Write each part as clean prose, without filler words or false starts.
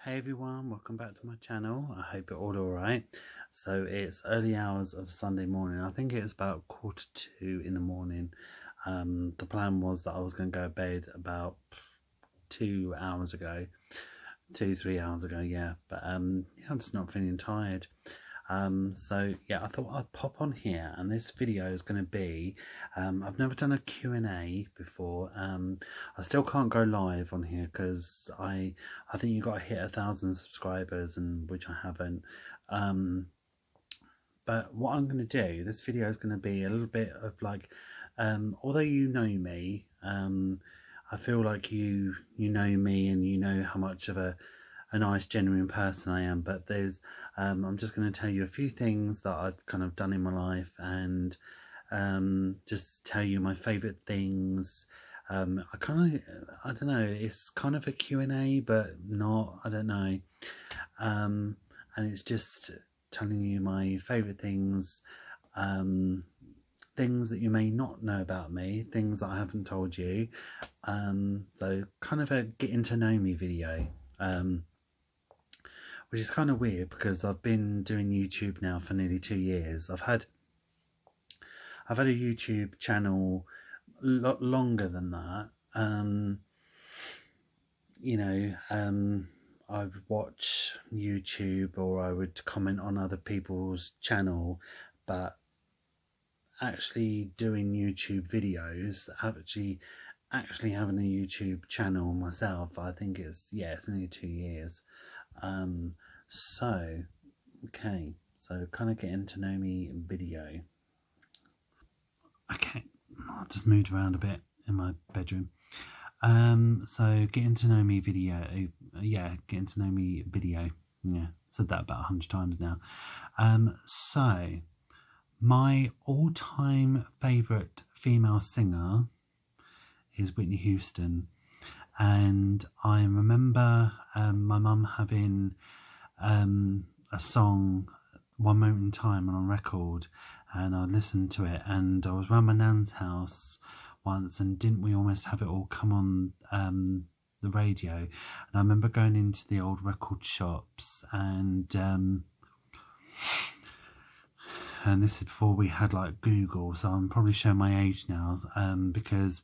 Hey everyone, welcome back to my channel. I hope you're all alright. So it's early hours of Sunday morning. I think it's about 1:45 in the morning. The plan was that I was going to go to bed about 2 hours ago. 3 hours ago, yeah. But yeah, I'm just not feeling tired. So yeah, I thought I'd pop on here, and this video is going to be, I've never done a Q&A before. I still can't go live on here because I think you got to hit 1,000 subscribers, and which I haven't. But what I'm going to do, this video is going to be a little bit of like, although you know me, I feel like you know me and you know how much of a nice, genuine person I am. But there's, I'm just going to tell you a few things that I've kind of done in my life, and just tell you my favourite things. I don't know, it's kind of a Q&A, but not, I don't know. And it's just telling you my favourite things, things that you may not know about me, things that I haven't told you. So kind of a getting to know me video, which is kind of weird because I've been doing YouTube now for nearly 2 years. I've had a YouTube channel a lot longer than that. I would watch YouTube, or I would comment on other people's channel, but actually doing YouTube videos, actually having a YouTube channel myself, I think it's nearly 2 years. So kind of getting to know me video. Okay, I just moved around a bit in my bedroom. So getting to know me video, getting to know me video. Yeah, said that about 100 times now. So my all-time favourite female singer is Whitney Houston, and I remember my mum having a song, One Moment in Time, on record, and I listened to it, and I was around my nan's house once, and didn't we almost have it all come on the radio? And I remember going into the old record shops, and this is before we had like Google, so I'm probably showing my age now, because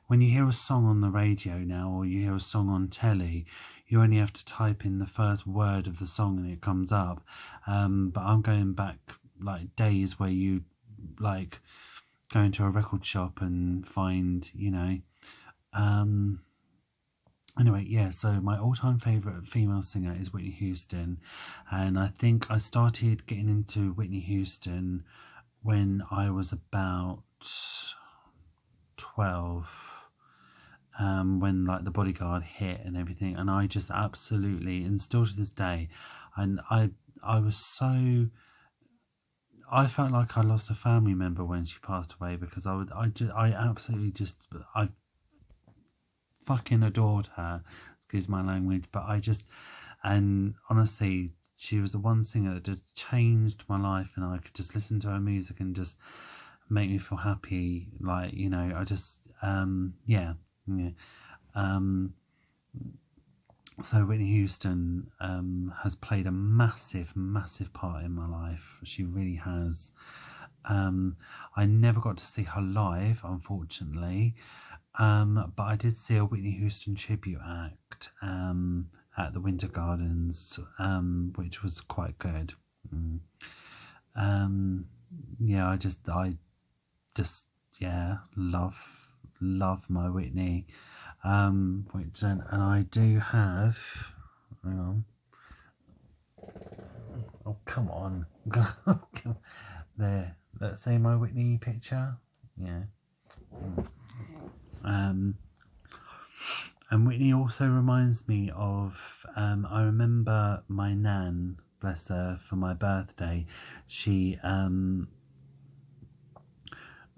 when you hear a song on the radio now, or you hear a song on telly, you only have to type in the first word of the song and it comes up. But I'm going back like days where you like go into a record shop and find, anyway, yeah, so my all-time favourite female singer is Whitney Houston, and I think I started getting into Whitney Houston when I was about 12, when like The Bodyguard hit and everything, and I just absolutely, and still to this day, and I felt like I lost a family member when she passed away, because I fucking adored her, excuse my language, but and honestly, she was the one singer that just changed my life, and I could just listen to her music and just make me feel happy, like, I just, so Whitney Houston has played a massive part in my life. She really has. I never got to see her live, unfortunately, but I did see a Whitney Houston tribute act at the Winter Gardens, which was quite good. Yeah, I just love my Whitney. Which and I do have. Hang on. Oh, come on. There. Let's say my Whitney picture. Yeah. And Whitney also reminds me of, I remember my nan, bless her, for my birthday, she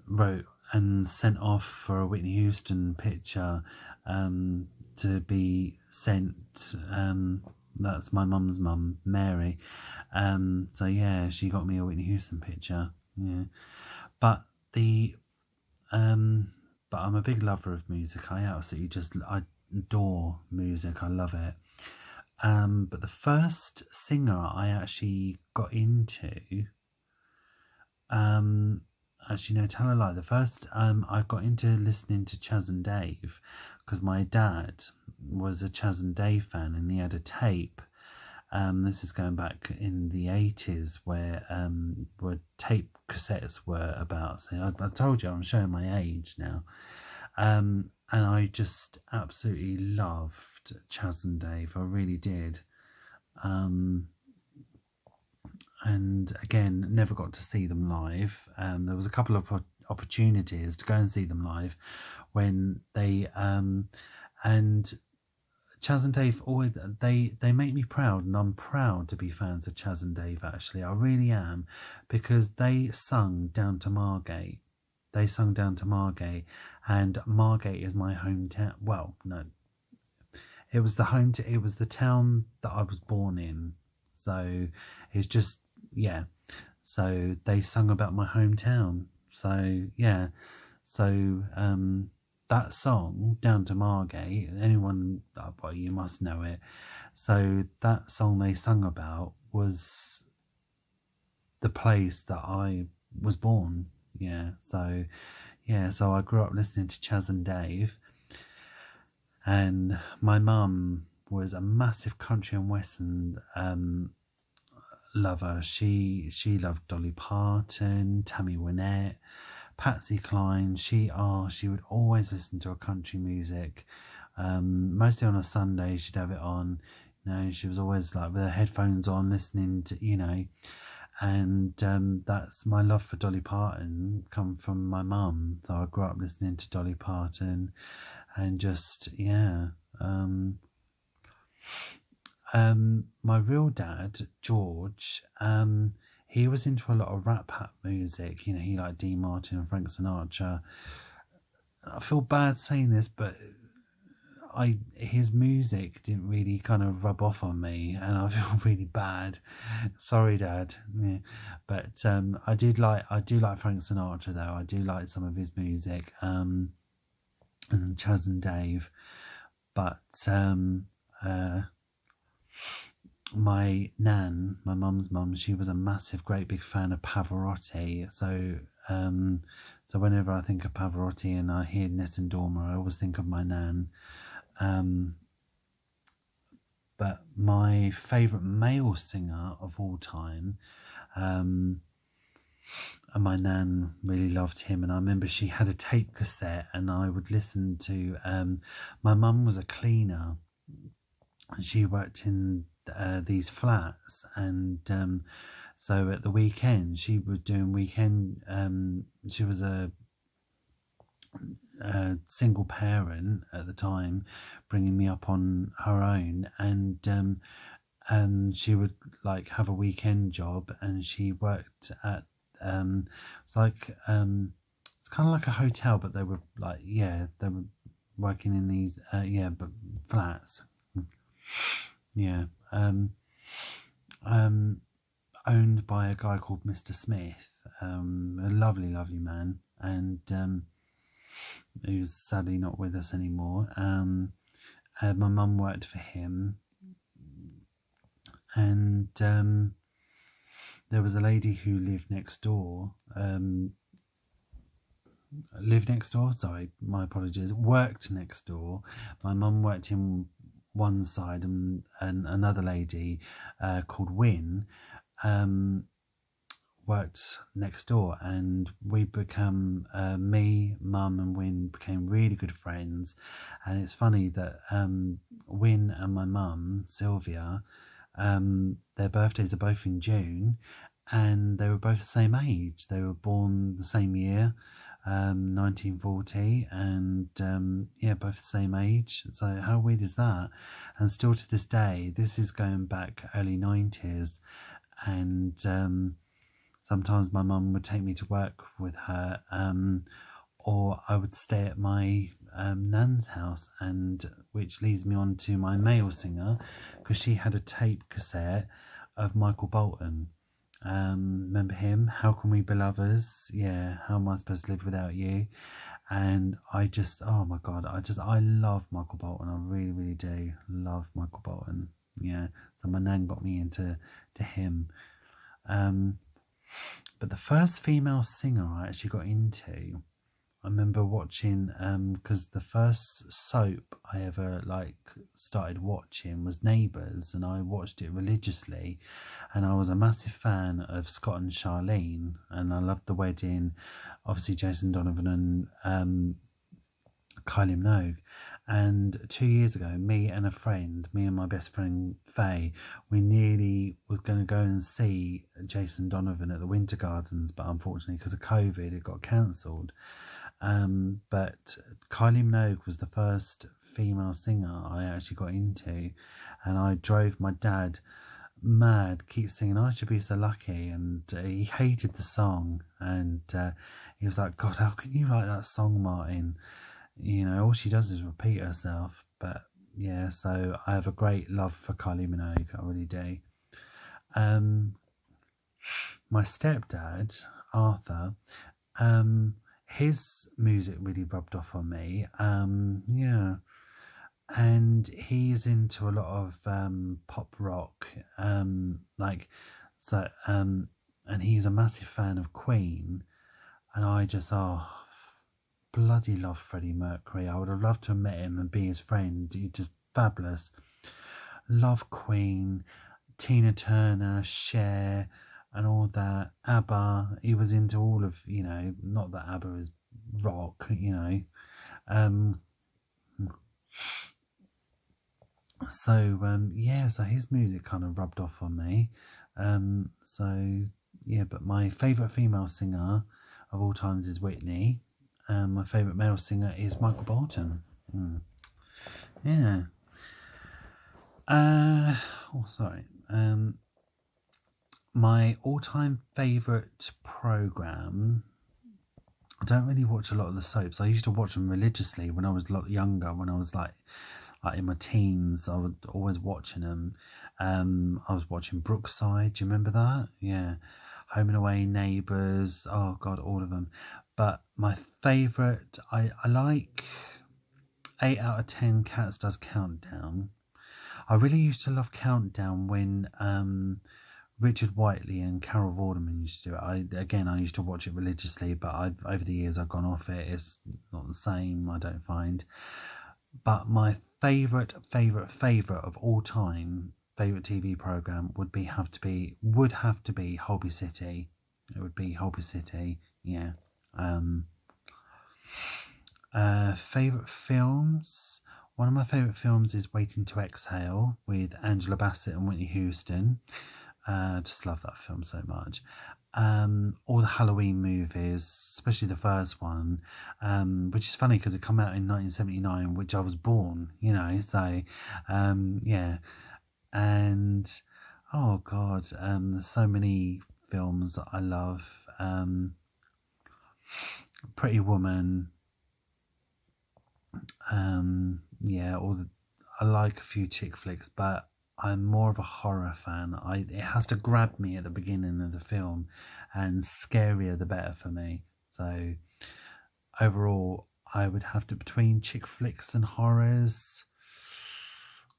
wrote and sent off for a Whitney Houston picture to be sent. That's my mum's mum, Mary. So yeah, she got me a Whitney Houston picture. Yeah, but I'm a big lover of music. I adore music. I love it. But the first singer I actually got into, actually no, tell a lie. The first I got into listening to Chas and Dave because my dad was a Chas and Dave fan, and he had a tape. This is going back in the 80s where tape cassettes were about. So I told you I'm showing my age now. And I just absolutely loved Chas and Dave. I really did. And again, never got to see them live. There was a couple of opportunities to go and see them live when they and Chas and Dave always they make me proud, and I'm proud to be fans of Chas and Dave. Actually, I really am, because they sung Down to Margate. They sung Down to Margate, and Margate is my hometown. Well, no, it was the town that I was born in. So it's just, yeah. So they sung about my hometown. So yeah. So that song, Down to Margate, anyone, well, you must know it. So that song they sung about was the place that I was born. Yeah. So yeah. So I grew up listening to Chas and Dave, and my mum was a massive country and western lover. She loved Dolly Parton, Tammy Wynette, Patsy Cline. She would always listen to her country music. Mostly on a Sunday she'd have it on. You know, she was always like with her headphones on, listening to, you know. And that's my love for Dolly Parton come from my mum. So I grew up listening to Dolly Parton, and just, yeah. My real dad, George, he was into a lot of rap music. You know, he liked Dean Martin and Frank Sinatra. I feel bad saying this, but his music didn't really kind of rub off on me, and I feel really bad. Sorry, Dad. Yeah. But I do like Frank Sinatra, though. I do like some of his music, and Chas and Dave. But my nan, my mum's mum, she was a massive, great big fan of Pavarotti. So whenever I think of Pavarotti and I hear Nessun Dorma, I always think of my nan. But my favourite male singer of all time, and my nan really loved him, and I remember she had a tape cassette, and I would listen to, my mum was a cleaner, and she worked in these flats, and so at the weekend she was doing weekend, she was a single parent at the time, bringing me up on her own, and she would like have a weekend job, and she worked at it's like it's kind of like a hotel, but they were like, yeah, they were working in these but flats, yeah, owned by a guy called Mr. Smith, a lovely man, and who's sadly not with us anymore. My mum worked for him, and there was a lady who lived next door. Sorry, my apologies. Worked next door. My mum worked in one side, and another lady called Wynne worked next door, and we become me, mum and Wynne became really good friends. And it's funny that Wynne and my mum, Sylvia, their birthdays are both in June, and they were both the same age. They were born the same year, 1940, and yeah, both the same age. So how weird is that? And still to this day, this is going back early 90s, and sometimes my mum would take me to work with her, or I would stay at my nan's house, and which leads me on to my male singer, because she had a tape cassette of Michael Bolton. Remember him? How Can We Be Lovers? Yeah, How Am I Supposed to Live Without You? And I just, oh my God, I love Michael Bolton. I really, really do love Michael Bolton. Yeah, so my nan got me into him. But the first female singer I actually got into, I remember watching, because the first soap I ever started watching was Neighbours, and I watched it religiously, and I was a massive fan of Scott and Charlene, and I loved The Wedding, obviously Jason Donovan and Kylie Minogue. And 2 years ago, me and my best friend Faye, we nearly were going to go and see Jason Donovan at the Winter Gardens, but unfortunately because of COVID it got cancelled. But Kylie Minogue was the first female singer I actually got into, and I drove my dad mad, keep singing I Should Be So Lucky, and he hated the song, and he was like, God, how can you like that song, Martin? You know, all she does is repeat herself. But yeah, so I have a great love for Kylie Minogue, I really do. My stepdad, Arthur, his music really rubbed off on me. Yeah, and he's into a lot of pop rock, and he's a massive fan of Queen, and I just bloody love Freddie Mercury. I would have loved to have met him and be his friend. He's just fabulous. Love Queen, Tina Turner, Cher, and all that. ABBA. He was into all of, not that ABBA is rock, So his music kind of rubbed off on me. But my favourite female singer of all times is Whitney. My favourite male singer is Michael Bolton. Yeah. My all-time favourite programme, I don't really watch a lot of the soaps. I used to watch them religiously when I was a lot younger. When I was like in my teens, I was always watching them. I was watching Brookside. Do you remember that? Yeah. Home and Away, Neighbours. Oh God, all of them. But my favourite, I like 8 out of 10 Cats Does Countdown. I really used to love Countdown when Richard Whiteley and Carol Vorderman used to do it. I used to watch it religiously, but over the years I've gone off it. It's not the same, I don't find. But my favourite of all time, favourite TV programme would have to be Holby City. It would be Holby City, yeah. Favourite films. One of my favourite films is Waiting to Exhale with Angela Bassett and Whitney Houston. Just love that film so much. All the Halloween movies, especially the first one, which is funny because it came out in 1979, which I was born, so yeah. And oh God, there's so many films that I love. Pretty Woman, I like a few chick flicks, but I'm more of a horror fan. It has to grab me at the beginning of the film, and scarier the better for me. So overall, I would have to, between chick flicks and horrors,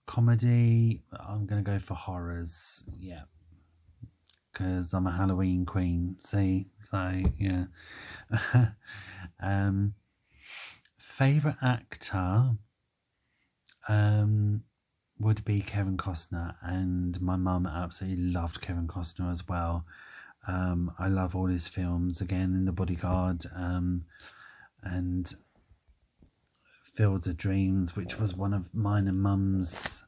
comedy, I'm going to go for horrors, yeah, because I'm a Halloween queen, see, so yeah. Favourite actor would be Kevin Costner, and my mum absolutely loved Kevin Costner as well. I love all his films, again in The Bodyguard, and Fields of Dreams, which was one of mine and mum's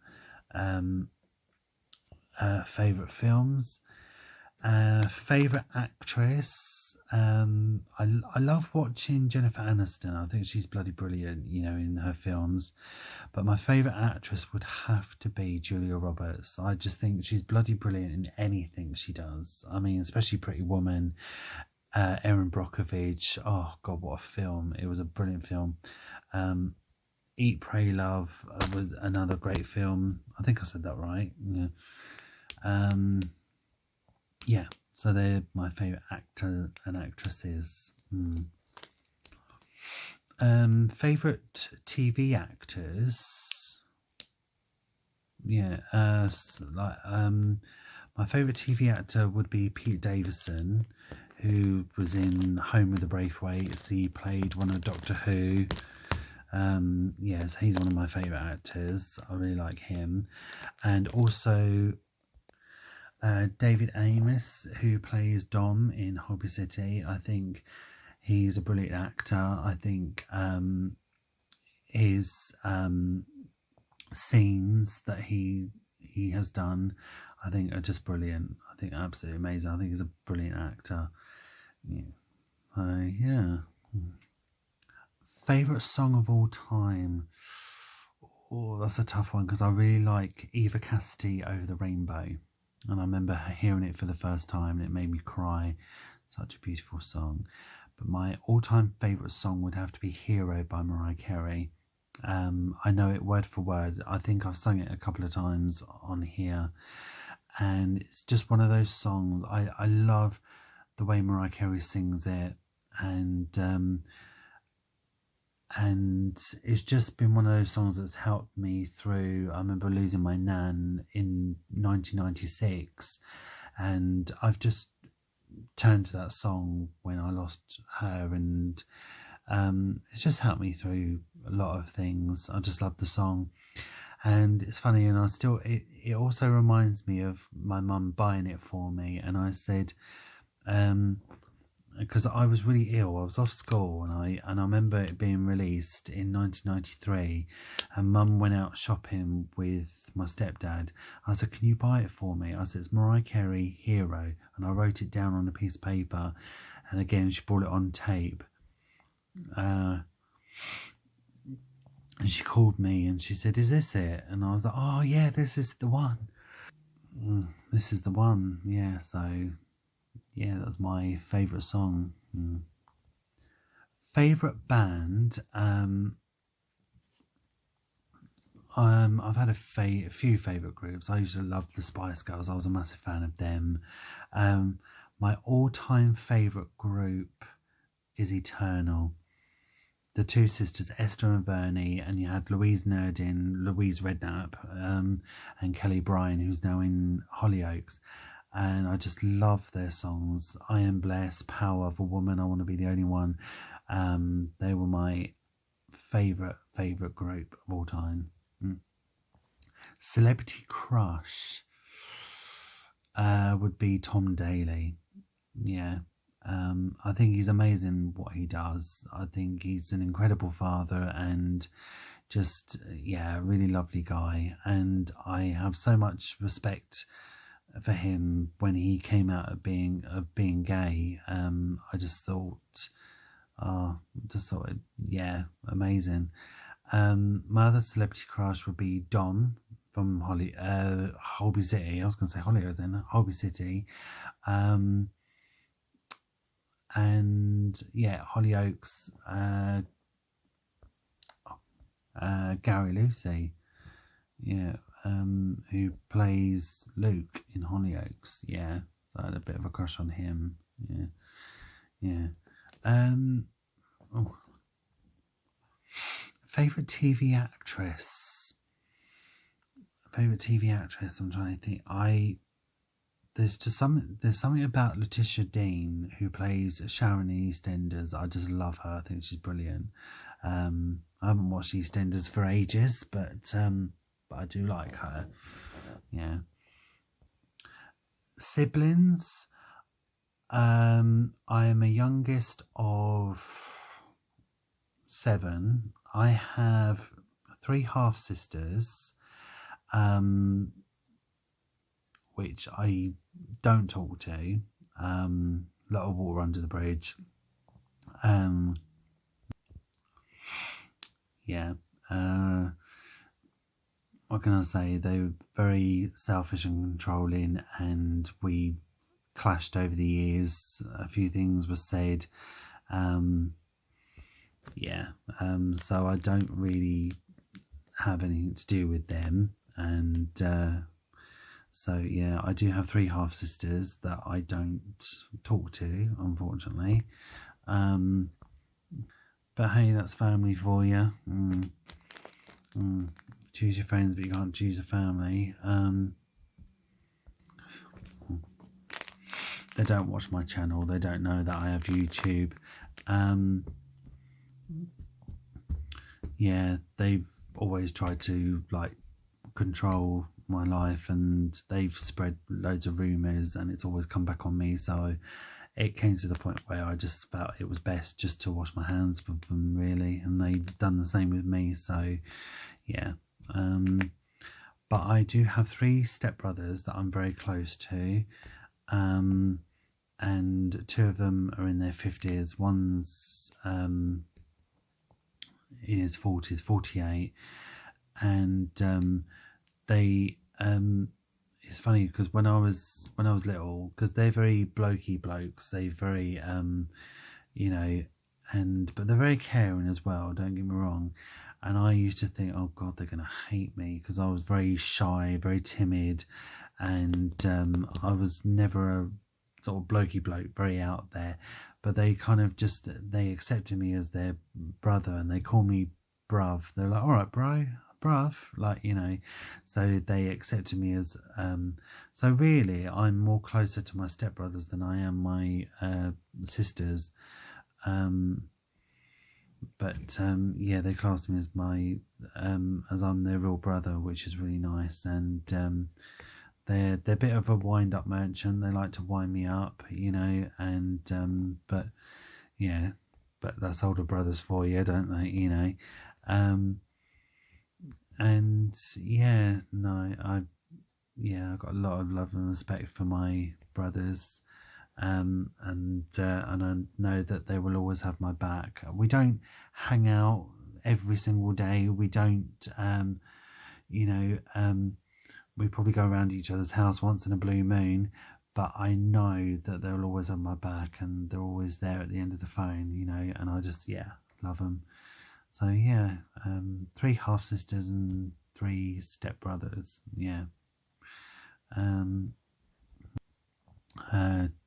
favourite films. Favourite actress, I love watching Jennifer Aniston. I think she's bloody brilliant, in her films. But my favourite actress would have to be Julia Roberts. I just think she's bloody brilliant in anything she does. I mean, especially Pretty Woman, Erin Brockovich. Oh God, what a film! It was a brilliant film. Eat, Pray, Love was another great film. I think I said that right. Yeah. Yeah. So they're my favourite actor and actresses. Favourite TV actors. yeah, my favourite TV actor would be Pete Davidson, who was in Home with the Braithwaites. He played one of Doctor Who. Yes, he's one of my favourite actors. I really like him. And also David Amos, who plays Dom in Hobby City. I think he's a brilliant actor. I think his scenes that he has done, I think, are just brilliant. I think absolutely amazing. I think he's a brilliant actor. Yeah. Yeah. Favourite song of all time? Oh, that's a tough one, because I really like Eva Cassidy, Over the Rainbow. And I remember hearing it for the first time and it made me cry. Such a beautiful song. But my all-time favourite song would have to be Hero by Mariah Carey. I know it word for word. I think I've sung it a couple of times on here. And it's just one of those songs. I love the way Mariah Carey sings it. And it's just been one of those songs that's helped me through. I remember losing my nan in 1996, and I've just turned to that song when I lost her, and it's just helped me through a lot of things. I just love the song, and it's funny, and it also reminds me of my mum buying it for me, and I said, because I was really ill. I was off school, and I remember it being released in 1993, and Mum went out shopping with my stepdad. I said, "Can you buy it for me?" I said, "It's Mariah Carey, Hero," and I wrote it down on a piece of paper. And again, she brought it on tape. And she called me and she said, "Is this it?" And I was like, "Oh yeah, this is the one. This is the one." Yeah, so yeah, that's my favourite song. Favourite band? I've had a few favourite groups. I used to love the Spice Girls. I was a massive fan of them. My all-time favourite group is Eternal. The two sisters, Esther and Vernie, and you had Louise Nurdin, Louise Redknapp, and Kelly Bryan, who's now in Hollyoaks. And I just love their songs. I Am Blessed, Power of a Woman, I Want to Be the Only One. They were my favourite group of all time. Celebrity crush would be Tom Daley. Yeah. I think he's amazing what he does. I think he's an incredible father and just, yeah, a really lovely guy. And I have so much respect for him when he came out of being gay. I just thought, yeah, amazing. My other celebrity crush would be Dom from Holby City. I was going to say Hollyoaks then, Holby City. And yeah, Hollyoaks, Gary Lucy, yeah, who plays Luke in Hollyoaks. Yeah, so I had a bit of a crush on him. Yeah. Oh. Favorite TV actress. I'm trying to think. There's something about Letitia Dean, who plays Sharon in EastEnders. I just love her. I think she's brilliant. I haven't watched EastEnders for ages, but I do like her. Yeah. Siblings. I am a youngest of 7. I have 3 half sisters, which I don't talk to. A lot of water under the bridge. Yeah. What can I say? They were very selfish and controlling, and we clashed over the years. A few things were said. So I don't really have anything to do with them, and so yeah, I do have 3 half sisters that I don't talk to, unfortunately. But hey, that's family for you. choose your friends, but you can't choose a family. They don't watch my channel. They don't know that I have YouTube. Yeah, they've always tried to like control my life, and they've spread loads of rumours, and it's always come back on me. So it came to the point where I just felt it was best just to wash my hands from them, really, and they've done the same with me. So yeah. But I do have 3 stepbrothers that I'm very close to, and 2 of them are in their 50s. One's in his 40s, 48, and they it's funny because when I was little, because they're very blokey blokes, they very you know, but they're very caring as well, don't get me wrong. And I used to think, oh God, they're gonna hate me, because I was very shy, very timid, and I was never a sort of blokey bloke, very out there. But they kind of just, they accepted me as their brother, and they call me bruv. They're like, all right, bro, bruv, like, you know. So they accepted me as so really I'm more closer to my stepbrothers than I am my sisters. But yeah, they class me as my as I'm their real brother, which is really nice. And they're a bit of a wind up merchant. They like to wind me up, you know. And but yeah, but that's older brothers for you, don't they, you know. And yeah, no, I've got a lot of love and respect for my brothers. And I know that they will always have my back. We don't hang out every single day. We don't, you know, we probably go around each other's house once in a blue moon, but I know that they'll always have my back, and they're always there at the end of the phone, you know, and I just, love them. So yeah, 3 half sisters and 3 stepbrothers. Yeah.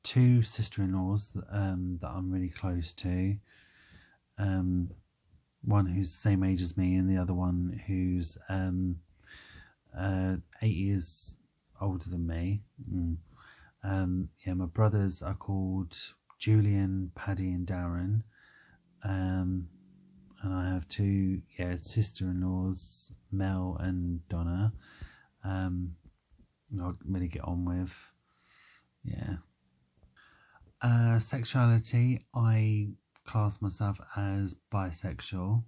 2 sister-in-laws that I'm really close to. One who's the same age as me, and the other one who's 8 years older than me. Yeah, my brothers are called Julian, Paddy, and Darren. And I have 2 sister-in-laws, Mel and Donna. I really get on with. Yeah. Sexuality, I class myself as bisexual.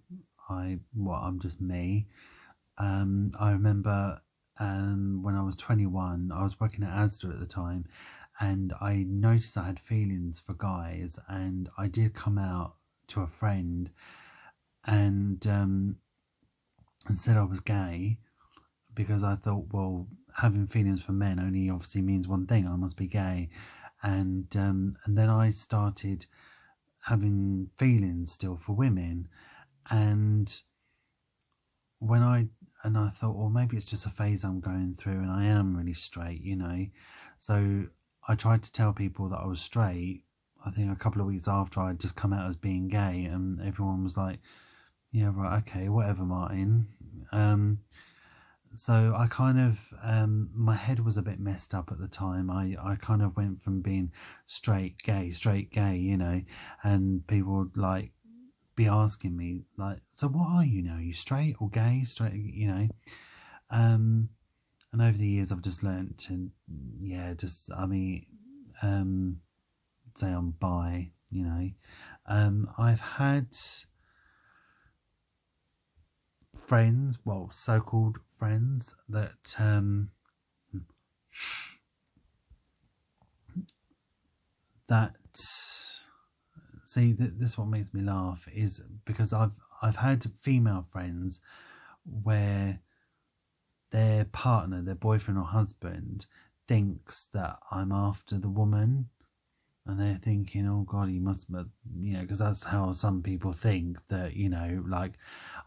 I'm just me. I remember when I was 21, I was working at Asda at the time, and I noticed I had feelings for guys, and I did come out to a friend and said I was gay, because I thought, well, having feelings for men only obviously means one thing: I must be gay. And then I started having feelings still for women, and I thought, well, maybe it's just a phase I'm going through, and I am really straight, you know. So I tried to tell people that I was straight. I think a couple of weeks after I'd just come out as being gay, and everyone was like, yeah, right, okay, whatever, Martin. So I kind of, my head was a bit messed up at the time. I kind of went from being straight, gay, you know, and people would like be asking me like, so what are you now? Are you straight or gay? Straight, you know. And over the years I've just learnt to, say I'm bi, you know. I've had friends, well, so-called friends, that this what makes me laugh is because I've had female friends where their partner, their boyfriend or husband, thinks that I'm after the woman, and they're thinking, oh God, he must, you know, because that's how some people think, that, you know, like,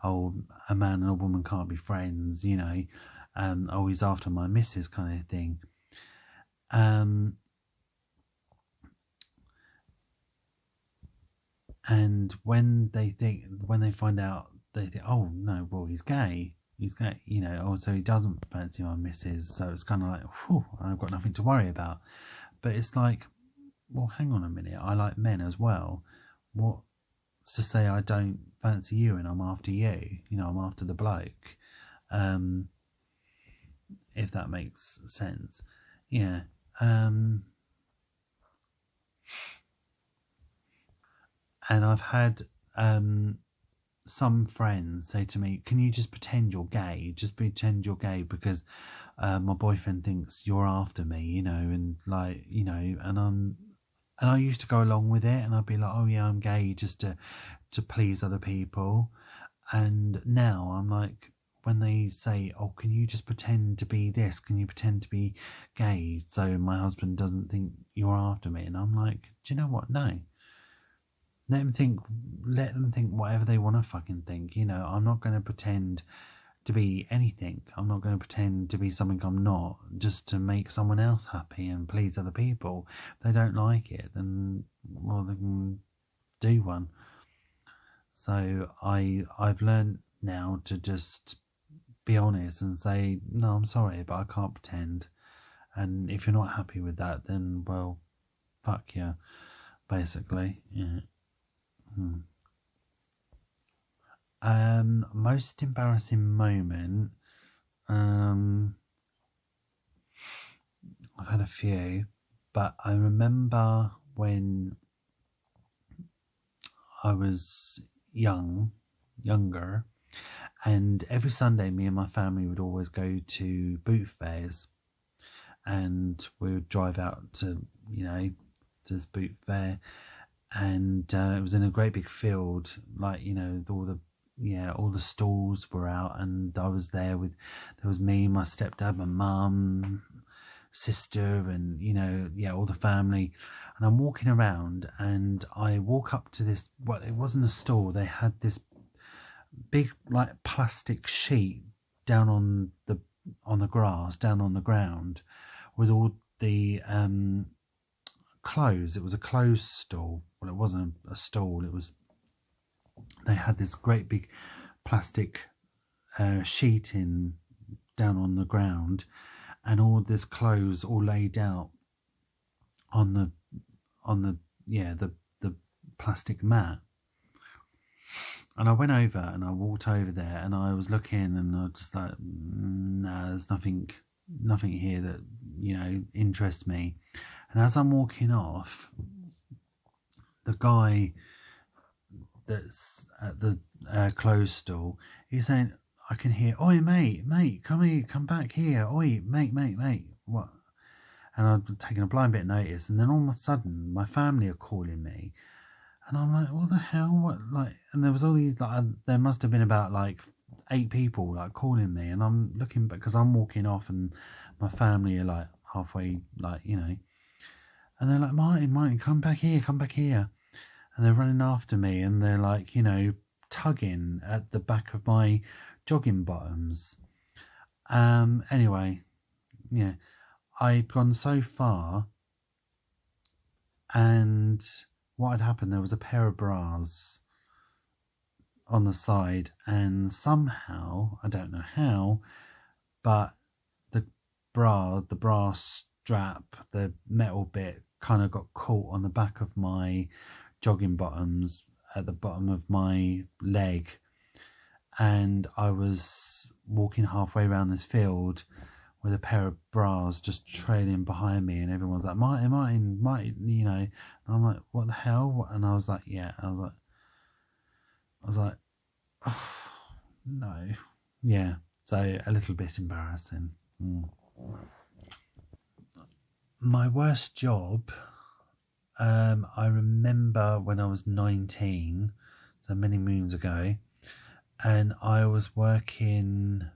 oh, a man and a woman can't be friends, you know, oh, he's after my missus, kind of thing. And when they find out, they think, oh no, well, he's gay, he's got, you know, also he doesn't fancy my missus, so it's kind of like, whew, I've got nothing to worry about. But it's like, well, hang on a minute, I like men as well. What's to say I don't fancy you and I'm after you? You know, I'm after the bloke. If that makes sense. Yeah. And I've had some friends say to me, can you just pretend you're gay? Just pretend you're gay because my boyfriend thinks you're after me, you know, and like, you know, and I used to go along with it, and I'd be like, oh yeah, I'm gay just to please other people. And now I'm like, when they say, oh, can you just pretend to be this? Can you pretend to be gay so my husband doesn't think you're after me? And I'm like, do you know what? No. Let them think whatever they want to fucking think. You know, I'm not going to pretend to be anything. I'm not going to pretend to be something I'm not just to make someone else happy and please other people. If they don't like it, then, well, they can do one. So I've learned now to just be honest and say, no, I'm sorry, but I can't pretend. And if you're not happy with that, then, well, fuck you, basically. Yeah. Most embarrassing moment. I've had a few, but I remember when I was younger, and every Sunday me and my family would always go to boot fairs, and we would drive out to, you know, this boot fair, and it was in a great big field, like, you know, all the stalls were out, and I was there there was me, my stepdad, my mum, sister, and, you know, yeah, all the family. And I'm walking around, and I walk up to this, well, it wasn't a stall, they had this big like plastic sheet down on the grass, down on the ground, with all the clothes. It was a clothes stall. Well, it wasn't a stall, they had this great big plastic sheet down on the ground, and all this clothes all laid out on the plastic mat. And I went over and I walked over there, and I was looking, and I was just like, nah, there's nothing here that, you know, interests me. And as I'm walking off, the guy that's at the clothes stall, he's saying, I can hear, oi mate, come here, come back here, oi mate, what? And I've taken a blind bit of notice, and then all of a sudden my family are calling me, and I'm like, what the hell, what, like? And there was all these, like, there must have been about like 8 people like calling me, and I'm looking back because I'm walking off, and my family are like halfway, like, you know, and they're like, Martin, come back here, and they're running after me, and they're like, you know, tugging at the back of my jogging bottoms. Anyway, yeah, I'd gone so far, and what had happened, there was a pair of bras on the side, and somehow, I don't know how, but the bra strap, the metal bit, kind of got caught on the back of my jogging bottoms at the bottom of my leg, and I was walking halfway around this field with a pair of bras just trailing behind me, and everyone's like, Martin, you know, and I'm like, what the hell? And I was like, yeah, I was like, oh, no, yeah, so a little bit embarrassing. My worst job, I remember when I was 19, so many moons ago, and I was working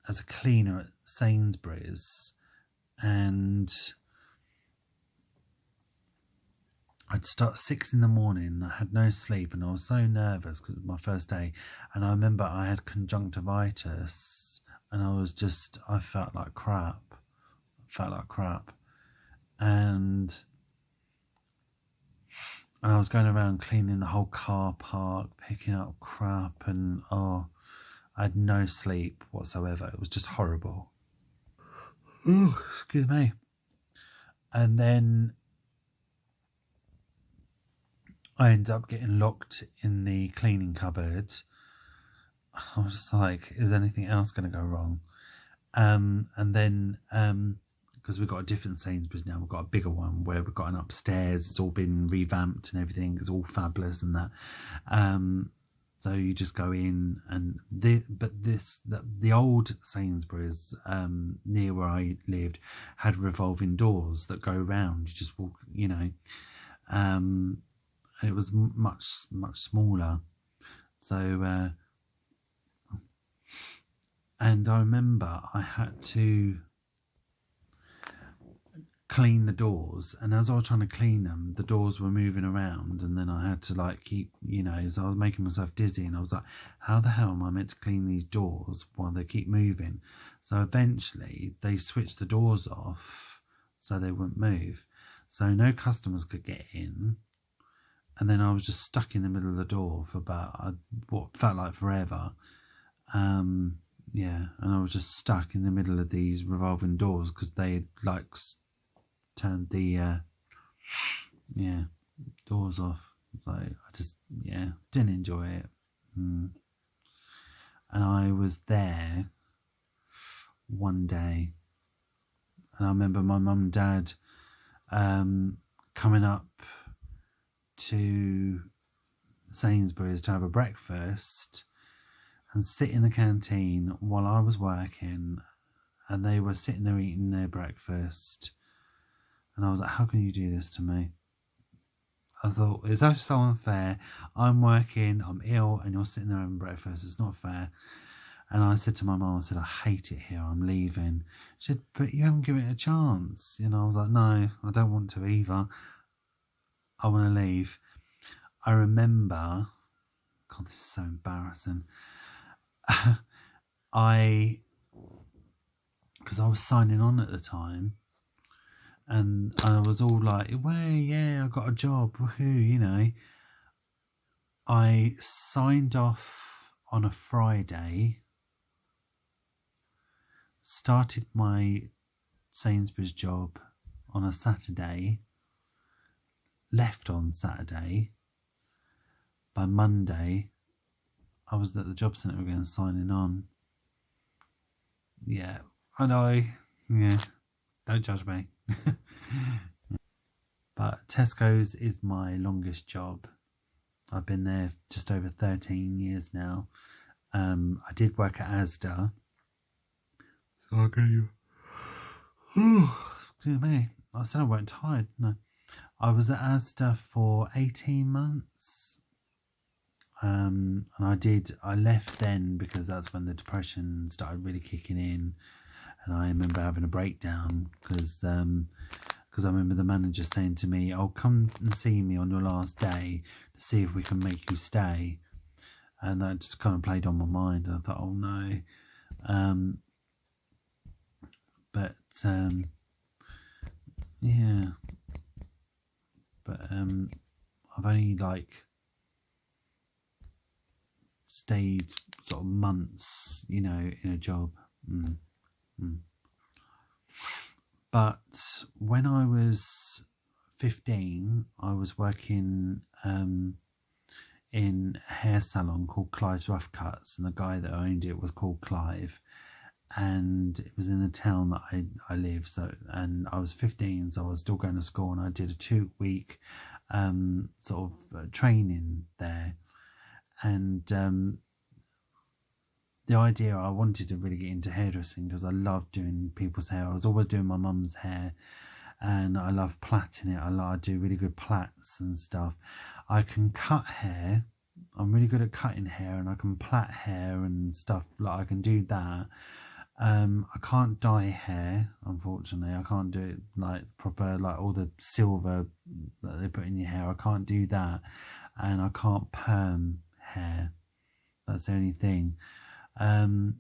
as a cleaner at Sainsbury's, and I'd start 6 in the morning. I had no sleep, and I was so nervous because it was my first day. And I remember I had conjunctivitis, and I felt like crap. And I was going around cleaning the whole car park, picking up crap, and I had no sleep whatsoever. It was just horrible. Ooh, excuse me. And then I ended up getting locked in the cleaning cupboard. I was just like, is anything else going to go wrong? And then, because we've got a different Sainsbury's now, we've got a bigger one where we've got an upstairs. It's all been revamped and everything. It's all fabulous and that. So you just go in, and the old Sainsbury's near where I lived had revolving doors that go round. You just walk, you know. And it was much smaller. So. And I remember I had to clean the doors, and as I was trying to clean them, the doors were moving around, and then I had to like keep, you know, so I was making myself dizzy, and I was like, how the hell am I meant to clean these doors while they keep moving? So eventually they switched the doors off so they wouldn't move, so no customers could get in. And then I was just stuck in the middle of the door for about what felt like forever. Yeah, and I was just stuck in the middle of these revolving doors because they had like turned the doors off. So I just didn't enjoy it. And I was there one day, and I remember my mum and dad coming up to Sainsbury's to have a breakfast and sit in the canteen while I was working, and they were sitting there eating their breakfast, and I was like, how can you do this to me? I thought, it's so unfair. I'm working, I'm ill, and you're sitting there having breakfast. It's not fair. And I said to my mum, I said, I hate it here, I'm leaving. She said, but you haven't given it a chance. You know, I was like, no, I don't want to either. I want to leave. I remember, God, this is so embarrassing. Because I was signing on at the time, and I was all like, well, yeah, I got a job, woohoo, you know. I signed off on a Friday, started my Sainsbury's job on a Saturday, left on Saturday. By Monday, I was at the job centre again signing on. Yeah, I know. Yeah, don't judge me. But Tesco's is my longest job. I've been there just over 13 years now. I did work at Asda. So I'll get you. Excuse me. I said I weren't tired. No. I was at Asda for 18 months. And I left then because that's when the depression started really kicking in, and I remember having a breakdown because I remember the manager saying to me, "Oh, come and see me on your last day to see if we can make you stay," and that just kind of played on my mind. And I thought, "Oh no," I've only like stayed sort of months, you know, in a job. But when I was 15, I was working in a hair salon called Clive's Rough Cuts, and the guy that owned it was called Clive, and it was in the town that I live. So, and I was 15, so I was still going to school, and I did a 2-week sort of training there. And the idea, I wanted to really get into hairdressing because I loved doing people's hair. I was always doing my mum's hair, and I love plaiting it. I do really good plaits and stuff. I can cut hair. I'm really good at cutting hair, and I can plait hair and stuff. Like, I can do that. I can't dye hair, unfortunately. I can't do it like proper, like all the silver that they put in your hair. I can't do that, and I can't perm hair. That's the only thing. And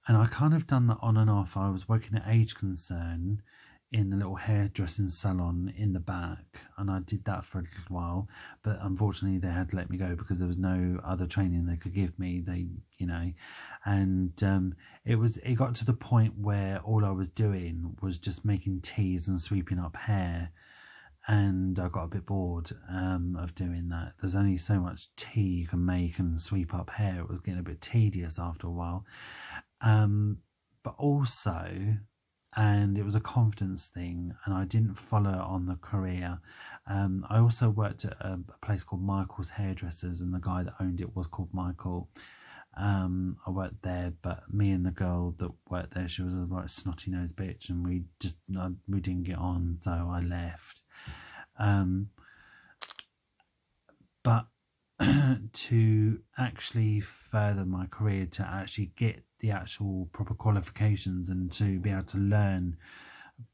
I kind of done that on and off. I was working at Age Concern in the little hairdressing salon in the back, and I did that for a little while, but unfortunately they had to let me go because there was no other training they could give me. And it got to the point where all I was doing was just making teas and sweeping up hair, and I got a bit bored of doing that. There's only so much tea you can make and sweep up hair. It was getting a bit tedious after a while, but also, and it was a confidence thing, and I didn't follow on the career. I also worked at a place called Michael's Hairdressers, and the guy that owned it was called Michael. I worked there, but me and the girl that worked there, she was a right snotty nosed bitch, and we didn't get on, so I left. But to actually further my career, to actually get the actual proper qualifications and to be able to learn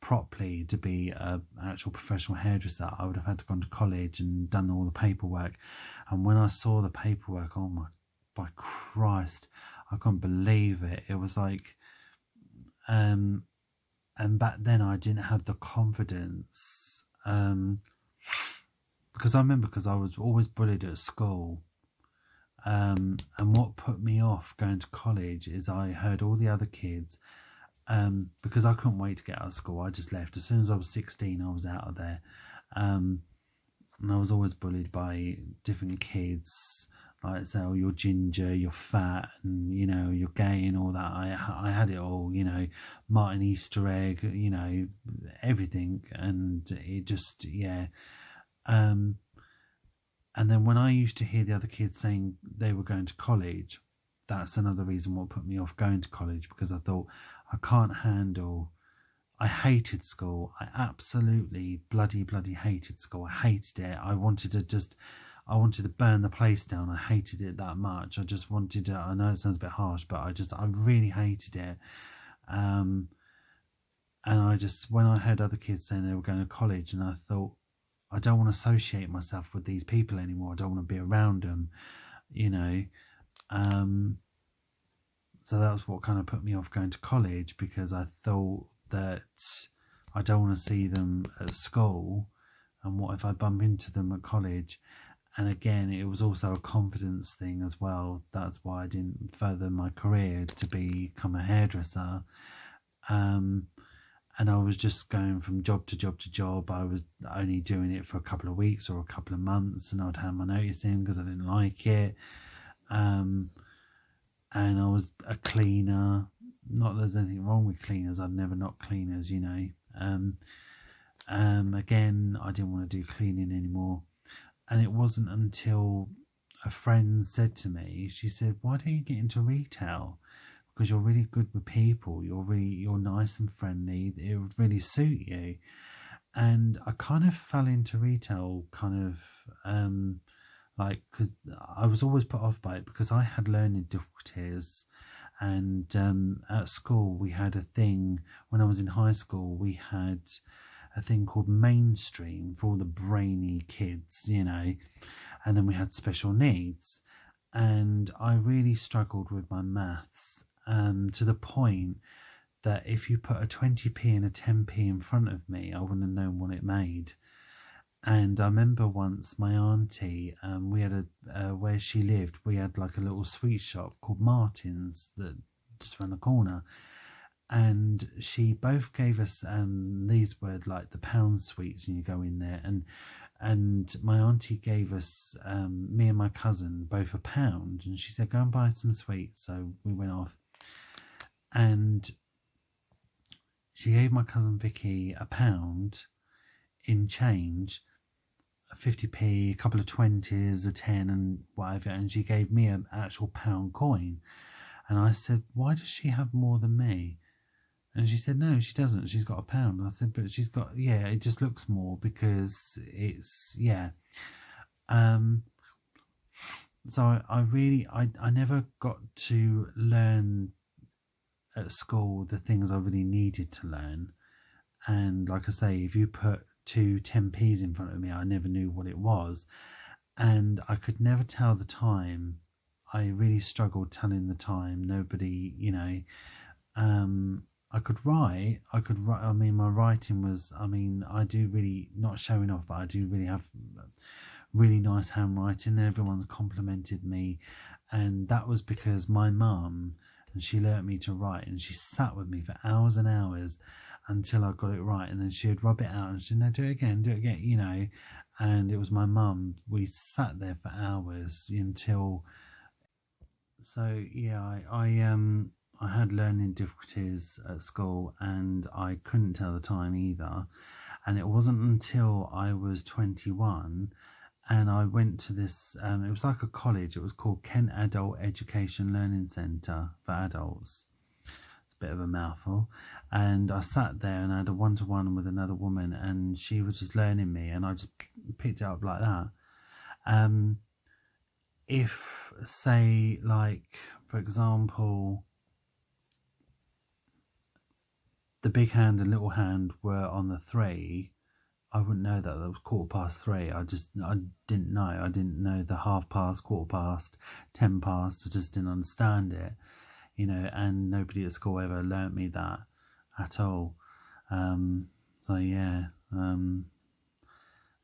properly to be an actual professional hairdresser, I would have had to gone to college and done all the paperwork. And when I saw the paperwork, oh my, by Christ, I couldn't believe it. It was like, and back then I didn't have the confidence, because I remember, because I was always bullied at school. And what put me off going to college is I heard all the other kids, because I couldn't wait to get out of school. I just left. As soon as I was 16, I was out of there. And I was always bullied by different kids, like, say, oh, you're ginger, you're fat, and, you know, you're gay and all that. I had it all, you know, Martin Easter egg, you know, everything. And it just, yeah. And then when I used to hear the other kids saying they were going to college, that's another reason what put me off going to college, because I thought, I can't handle, I hated school. I absolutely bloody hated school. I hated it. I wanted to burn the place down. I hated it that much. I just wanted to, I know it sounds a bit harsh, but I really hated it. And when I heard other kids saying they were going to college, and I thought, I don't want to associate myself with these people anymore. I don't want to be around them, you know. So that was what kind of put me off going to college, because I thought that I don't want to see them at school, and what if I bump into them at college? And again, it was also a confidence thing as well. That's why I didn't further my career to become a hairdresser. And I was just going from job to job to job. I was only doing it for a couple of weeks or a couple of months, and I'd hand my notice in because I didn't like it. And I was a cleaner. Not that there's anything wrong with cleaners. I'd never not cleaners, you know. Again, I didn't want to do cleaning anymore. And it wasn't until a friend said to me, she said, why don't you get into retail? Because you're really good with people, you're nice and friendly, it would really suit you. And I kind of fell into retail kind of like, cause I was always put off by it because I had learning difficulties. And at school we had a thing, when I was in high school, we had a thing called mainstream for all the brainy kids, you know, and then we had special needs. And I really struggled with my maths. To the point that if you put a 20p and a 10p in front of me, I wouldn't have known what it made. And I remember once my auntie, we had where she lived, we had like a little sweet shop called Martin's that just around the corner. And she both gave us, these were like the pound sweets, and you go in there, and my auntie gave us, me and my cousin, both £1, and she said, go and buy some sweets. So we went off, and she gave my cousin Vicky £1 in change, a 50p, a couple of 20s, a 10 and whatever, and she gave me an actual £1 coin. And I said, why does she have more than me? And she said, no, she doesn't, she's got £1. I said, but she's got, yeah, it just looks more because it's, yeah. So I never got to learn at school the things I really needed to learn. And like I say, if you put two 10p's in front of me, I never knew what it was. And I could never tell the time. I really struggled telling the time. Nobody, you know, I could write. I mean, my writing was. I mean, I do really, not showing off, but I do really have really nice handwriting. Everyone's complimented me, and that was because my mum, and she learnt me to write, and she sat with me for hours and hours until I got it right, and then she'd rub it out and she'd, no, do it again, you know. And it was my mum. We sat there for hours until. So yeah, I had learning difficulties at school, and I couldn't tell the time either. And it wasn't until I was 21 and I went to this, it was like a college. It was called Kent Adult Education Learning Centre for adults. It's a bit of a mouthful. And I sat there and I had a one-to-one with another woman, and she was just learning me, and I just picked it up like that. If, say, like, for example, the big hand and little hand were on the 3, I wouldn't know that was 3:15. I didn't know. I didn't know the half past, quarter past, 10 past. I just didn't understand it, you know. And nobody at school ever learnt me that at all. So yeah.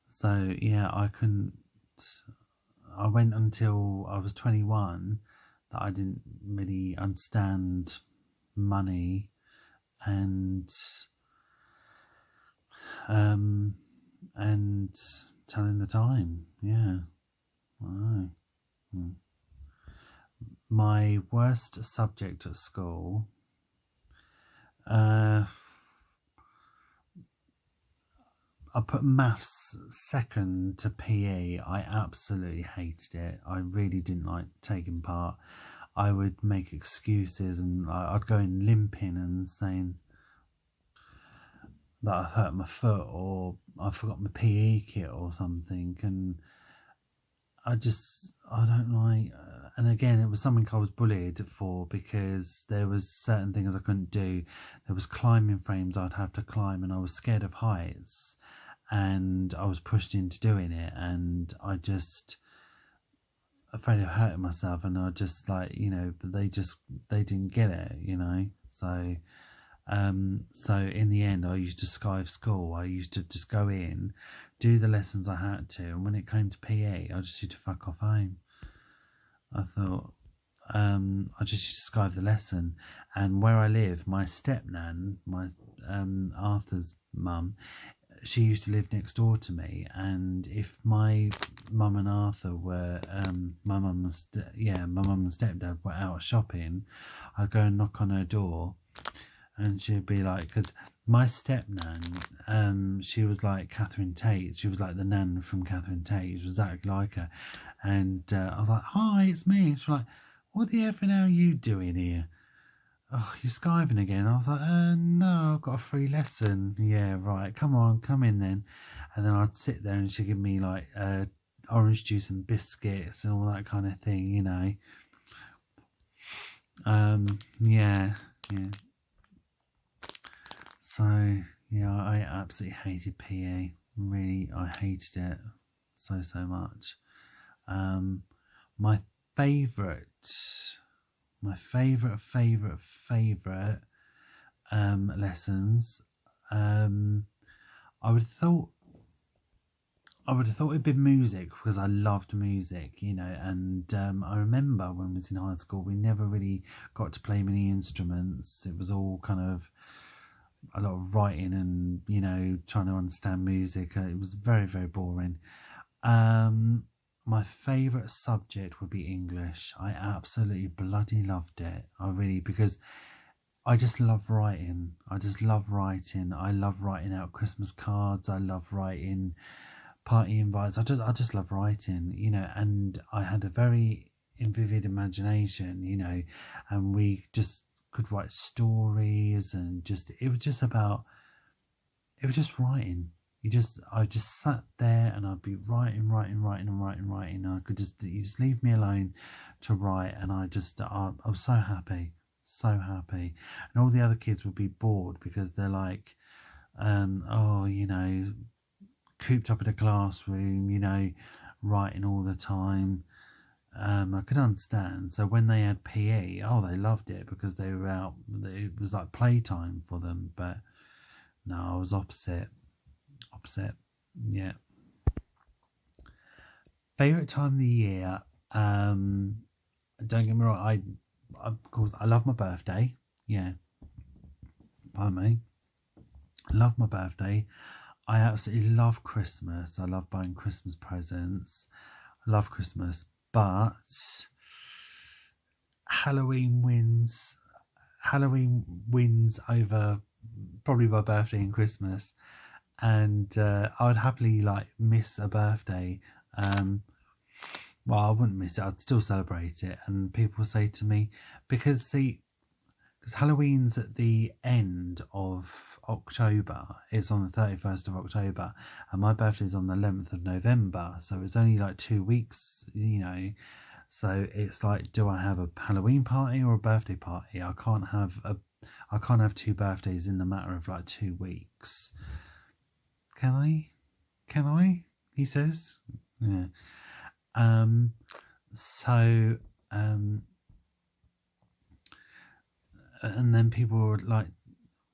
So yeah, I couldn't. I went until I was 21 that I didn't really understand money and telling the time. Yeah. I know. My worst subject at school, I put maths second to PE. I absolutely hated it. I really didn't like taking part. I would make excuses, and I'd go in limping and saying that I hurt my foot or I forgot my PE kit or something. And I don't like, and again, it was something I was bullied for, because there was certain things I couldn't do. There was climbing frames I'd have to climb, and I was scared of heights, and I was pushed into doing it, and I just afraid of hurting myself, and I just, like, you know, but they didn't get it, you know. So so in the end, I used to skive school. I used to just go in, do the lessons I had to, and when it came to PE, I just used to fuck off home. I thought, I just used to skive the lesson. And where I live, my stepnan, my Arthur's mum, she used to live next door to me, and if my mum and Arthur were, my mum and stepdad were out shopping, I'd go and knock on her door, and she'd be like, because my stepnan, she was like Catherine Tate. She was like the nan from Catherine Tate. She was exactly like her. And I was like, hi, it's me. She's like, what the effing hell are you doing here? Oh, you're skiving again. I was like, no, I've got a free lesson. Yeah, right, come on, come in then. And then I'd sit there and she'd give me like orange juice and biscuits and all that kind of thing, you know. Yeah. So yeah, I absolutely hated PE. Really, I hated it so much. My favourite lessons, I would have thought it'd be music, because I loved music, you know. And I remember when I was in high school, we never really got to play many instruments. It was all kind of a lot of writing and, you know, trying to understand music. It was very boring. My favourite subject would be English. I absolutely bloody loved it. I really, because I just love writing. I love writing out Christmas cards. I love writing party invites. I just love writing, you know. And I had a very vivid imagination, you know, and we just could write stories, and it was just writing. I just sat there and I'd be writing. I could you just leave me alone to write, and I was so happy. And all the other kids would be bored, because they're like, oh, you know, cooped up in a classroom, you know, writing all the time. I could understand. So when they had PE, oh, they loved it because they were out. It was like playtime for them. But no, I was opposite. Opposite. Yeah. Favorite time of the year. Don't get me wrong. Of course, I love my birthday. Yeah. Pardon me. I love my birthday. I absolutely love Christmas. I love buying Christmas presents. I love Christmas, but Halloween wins. Halloween wins over probably my birthday and Christmas, and I would happily like miss a birthday. Well, I wouldn't miss it. I'd still celebrate it. And people say to me, because Halloween's at the end of October. It's on the 31st of October, and my birthday's on the 11th of November. So it's only like 2 weeks, you know. So it's like, do I have a Halloween party or a birthday party? I can't have two birthdays in the matter of like 2 weeks. Can I? Can I? He says. Yeah. So and then people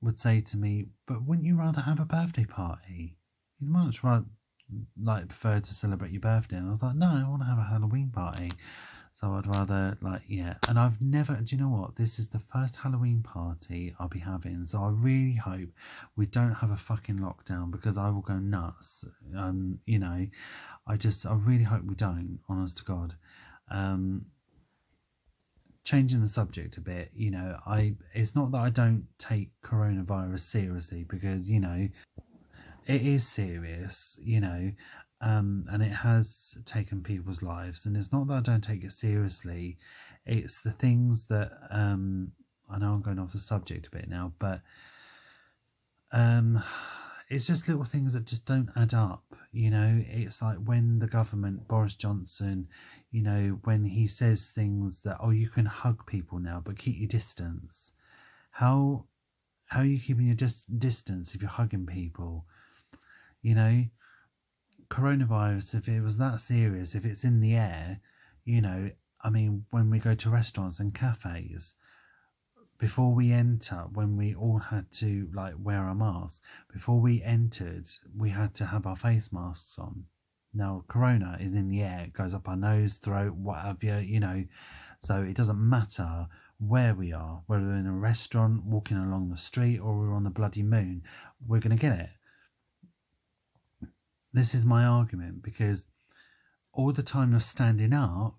would say to me, but wouldn't you rather have a birthday party? You'd much rather prefer to celebrate your birthday. And I was like, no, I want to have a Halloween party. So I'd rather yeah. And I've never, do you know what? This is the first Halloween party I'll be having. So I really hope we don't have a fucking lockdown, because I will go nuts. You know, I really hope we don't, honest to God. Changing the subject a bit, you know, it's not that I don't take coronavirus seriously, because, you know, it is serious, you know, and it has taken people's lives, and it's not that I don't take it seriously. It's the things that I know I'm going off the subject a bit now, but it's just little things that just don't add up, you know. It's like when the government, Boris Johnson, you know, when he says things that, oh, you can hug people now, but keep your distance. How are you keeping your distance if you're hugging people? You know, coronavirus, if it was that serious, if it's in the air, you know, I mean, when we go to restaurants and cafes, before we enter, when we all had to wear our masks, before we entered, we had to have our face masks on. Now, corona is in the air, it goes up our nose, throat, whatever, you know, so it doesn't matter where we are, whether we're in a restaurant, walking along the street, or we're on the bloody moon, we're going to get it. This is my argument, because all the time you're standing up,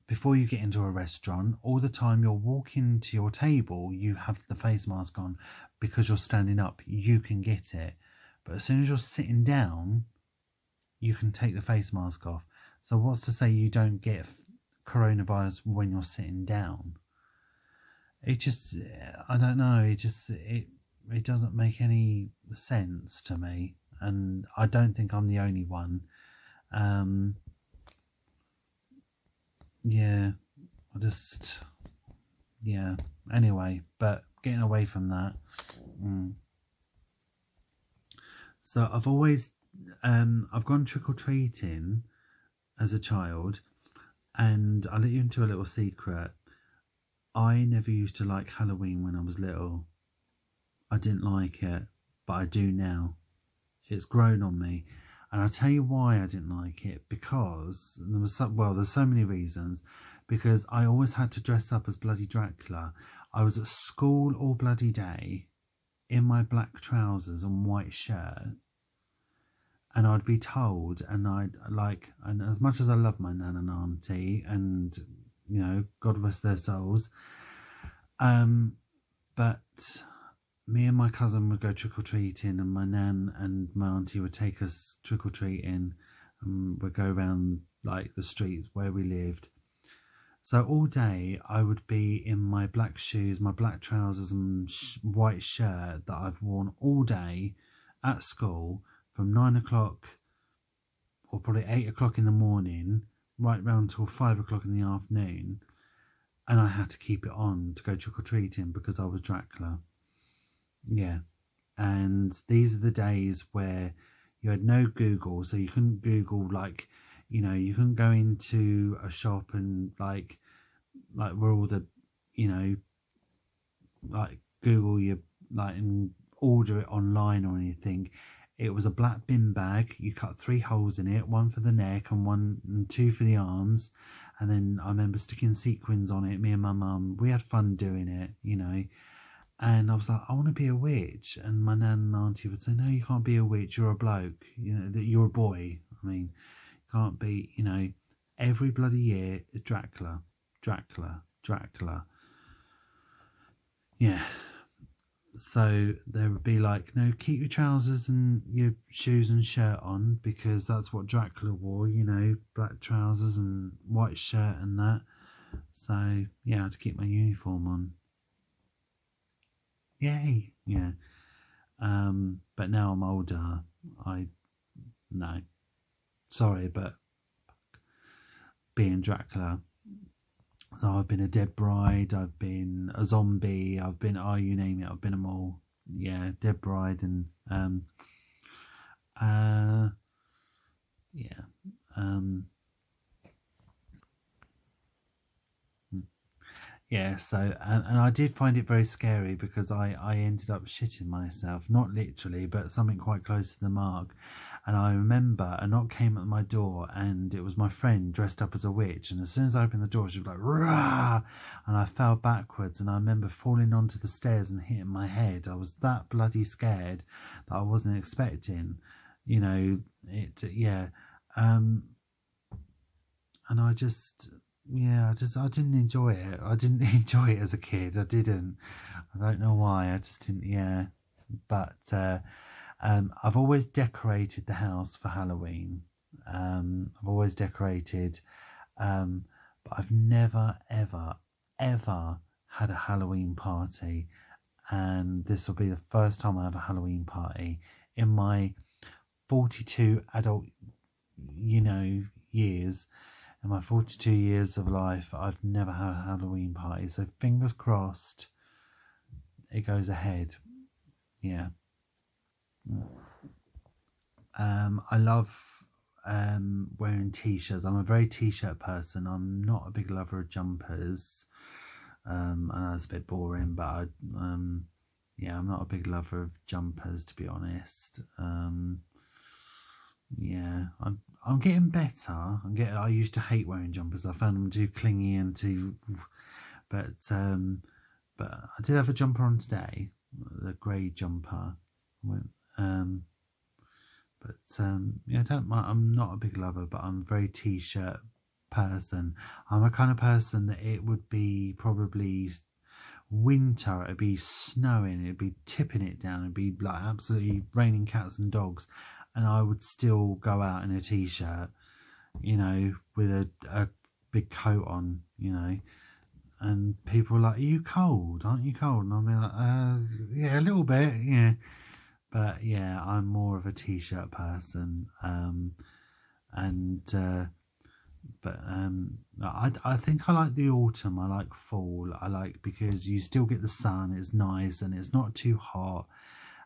before you get into a restaurant, all the time you're walking to your table, you have the face mask on, because you're standing up, you can get it. But as soon as you're sitting down, you can take the face mask off. So what's to say you don't get coronavirus when you're sitting down? It just, I don't know, it doesn't make any sense to me, and I don't think I'm the only one. Yeah, yeah, anyway, but getting away from that. So I've always, I've gone trick-or-treating as a child, and I'll let you into a little secret. I never used to like Halloween when I was little. I didn't like it, but I do now. It's grown on me. And I'll tell you why I didn't like it, because there's so many reasons. Because I always had to dress up as bloody Dracula. I was at school all bloody day in my black trousers and white shirt, and I'd be told, and and as much as I love my nan and auntie, and you know, God rest their souls, but me and my cousin would go trick-or-treating, and my nan and my auntie would take us trick-or-treating, and we'd go around the streets where we lived. So all day I would be in my black shoes, my black trousers and white shirt that I've worn all day at school from 9 o'clock or probably 8 o'clock in the morning right round till 5 o'clock in the afternoon, and I had to keep it on to go trick-or-treating because I was Dracula. Yeah, and these are the days where you had no Google, so you couldn't Google You know, you couldn't go into a shop and like where all the, you know, like Google your like and order it online or anything. It was a black bin bag. You cut 3 holes in it, one for the neck and 1 and 2 for the arms. And then I remember sticking sequins on it. Me and my mum, we had fun doing it, you know. And I was like, I want to be a witch. And my nan and auntie would say, no, you can't be a witch. You're a bloke. You know, that you're a boy. I mean, you can't be, you know, every bloody year, Dracula, Dracula, Dracula. Yeah. So there would be like, no, keep your trousers and your shoes and shirt on because that's what Dracula wore, you know, black trousers and white shirt and that. So yeah, I had to keep my uniform on. Yay, yeah. But now I'm older. No, sorry, but being Dracula. So I've been a dead bride, I've been a zombie, I've been, oh, you name it, I've been them all. Yeah, dead bride and yeah. Yeah, so and I did find it very scary because I ended up shitting myself, not literally, but something quite close to the mark. And I remember a knock came at my door, and it was my friend dressed up as a witch. And as soon as I opened the door, she was like, "Rah!" And I fell backwards. And I remember falling onto the stairs and hitting my head. I was that bloody scared that I wasn't expecting, you know. Yeah. And I just, yeah, I didn't enjoy it. I didn't enjoy it as a kid. I didn't. I don't know why. I just didn't. Yeah, but I've always decorated the house for Halloween. I've always decorated, but I've never, ever, ever had a Halloween party, and this will be the first time I have a Halloween party in my 42 adult, you know, years. In my 42 years of life, I've never had a Halloween party. So fingers crossed it goes ahead. Yeah. I love wearing t-shirts. I'm a very t-shirt person. I'm not a big lover of jumpers. I know it's a bit boring, but yeah, I'm not a big lover of jumpers, to be honest. Yeah, I'm getting better. I used to hate wearing jumpers. I found them too clingy and too. But I did have a jumper on today, the grey jumper. Yeah, I don't mind. I'm not a big lover, but I'm a very t-shirt person. I'm a kind of person that it would be probably winter, it'd be snowing, it'd be tipping it down, it'd be like absolutely raining cats and dogs, and I would still go out in a t-shirt, you know, with a big coat on, you know. And people are like, "Are you cold? Aren't you cold?" And I'll be like, "Yeah, a little bit, yeah." But yeah, I'm more of a t-shirt person, but I think I like the autumn. I like fall. I like because you still get the sun. It's nice and it's not too hot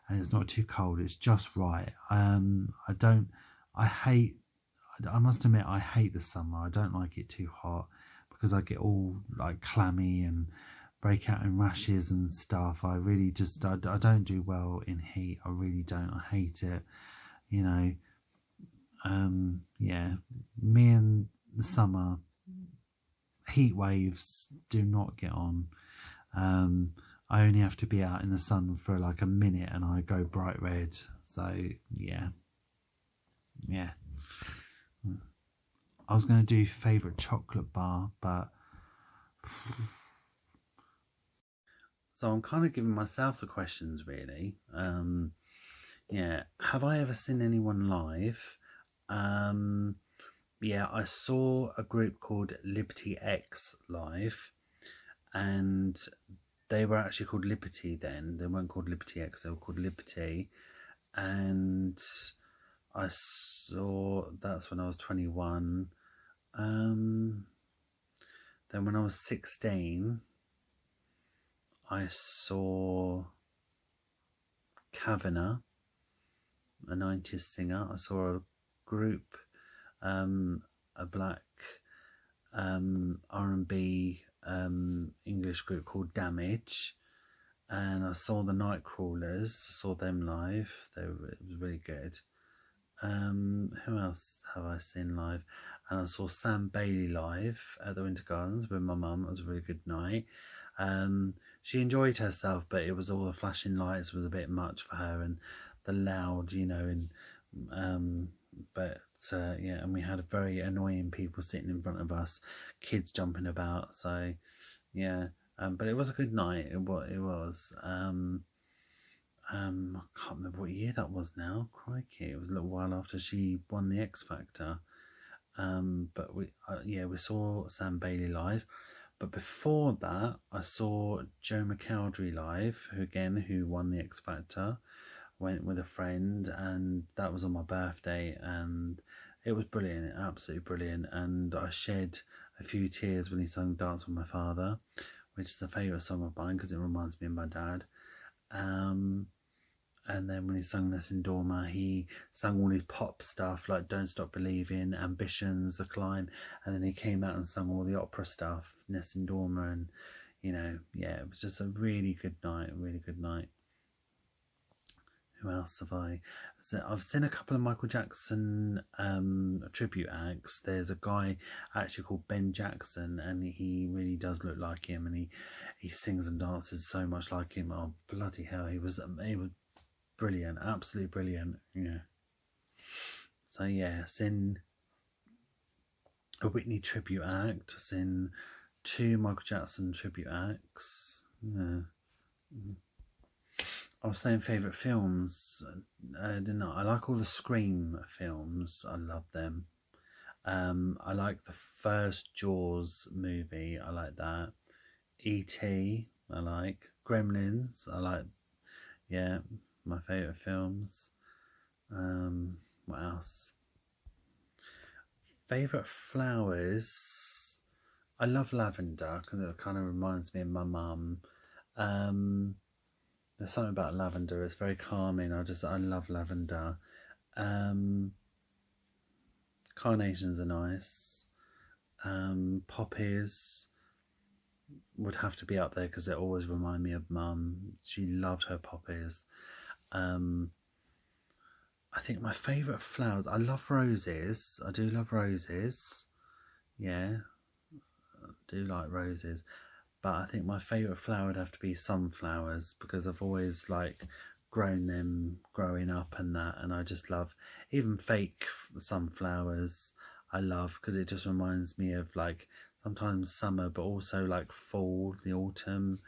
and it's not too cold. It's just right. I don't. I hate. I must admit, I hate the summer. I don't like it too hot because I get all like clammy and break out in rashes and stuff. I really just I don't do well in heat. I really don't. I hate it. You know. Yeah. Me and the summer heat waves do not get on. I only have to be out in the sun for like a minute and I go bright red. So yeah. I was going to do favourite chocolate bar, but so I'm kind of giving myself the questions really. Yeah, have I ever seen anyone live? Yeah, I saw a group called Liberty X live, and they were actually called Liberty then. They weren't called Liberty X, they were called Liberty. And I saw, that's when I was 21. Then when I was 16, I saw Kavanagh, a 90s singer. I saw a group a black R&B English group called Damage, and I saw the Nightcrawlers, saw them live. It was really good. Who else have I seen live? And I saw Sam Bailey live at the Winter Gardens with my mum. It was a really good night. She enjoyed herself, but it was all the flashing lights was a bit much for her, and the loud, you know, and yeah, and we had very annoying people sitting in front of us, kids jumping about. So yeah, but it was a good night. It was. I can't remember what year that was now. Crikey, it was a little while after she won the X Factor. But we saw Sam Bailey live. But before that, I saw Joe McElderry live, who won the X Factor. Went with a friend, and that was on my birthday, and it was brilliant, absolutely brilliant. And I shed a few tears when he sang "Dance with My Father," which is a favourite song of mine because it reminds me of my dad. And then when he sang Nessun Dorma, he sang all his pop stuff like "Don't Stop Believing," "Ambitions," "The Climb," and then he came out and sung all the opera stuff, Nessun Dorma, and you know, yeah, it was just a really good night, Who else have I? So I've seen a couple of Michael Jackson tribute acts. There's a guy actually called Ben Jackson, and he really does look like him, and he sings and dances so much like him. Oh bloody hell, he was brilliant, absolutely brilliant. Yeah. So yeah, seen a Whitney tribute act, seen 2 Michael Jackson tribute acts. Yeah. I was saying favourite films, didn't I? I like all the Scream films. I love them. I like the first Jaws movie. I like that. E.T. I like. Gremlins. I like. Yeah, my favourite films. What else? Favourite flowers. I love lavender because it kind of reminds me of my mum. There's something about lavender. It's very calming. I love lavender. Carnations are nice. Poppies would have to be up there because they always remind me of mum. She loved her poppies. I think my favourite flowers, I love roses. I do love roses. Yeah, I do like roses. But I think my favourite flower would have to be sunflowers because I've always like grown them growing up and that, and I just love even fake sunflowers. I love because it just reminds me of like sometimes summer, but also like fall, the autumn.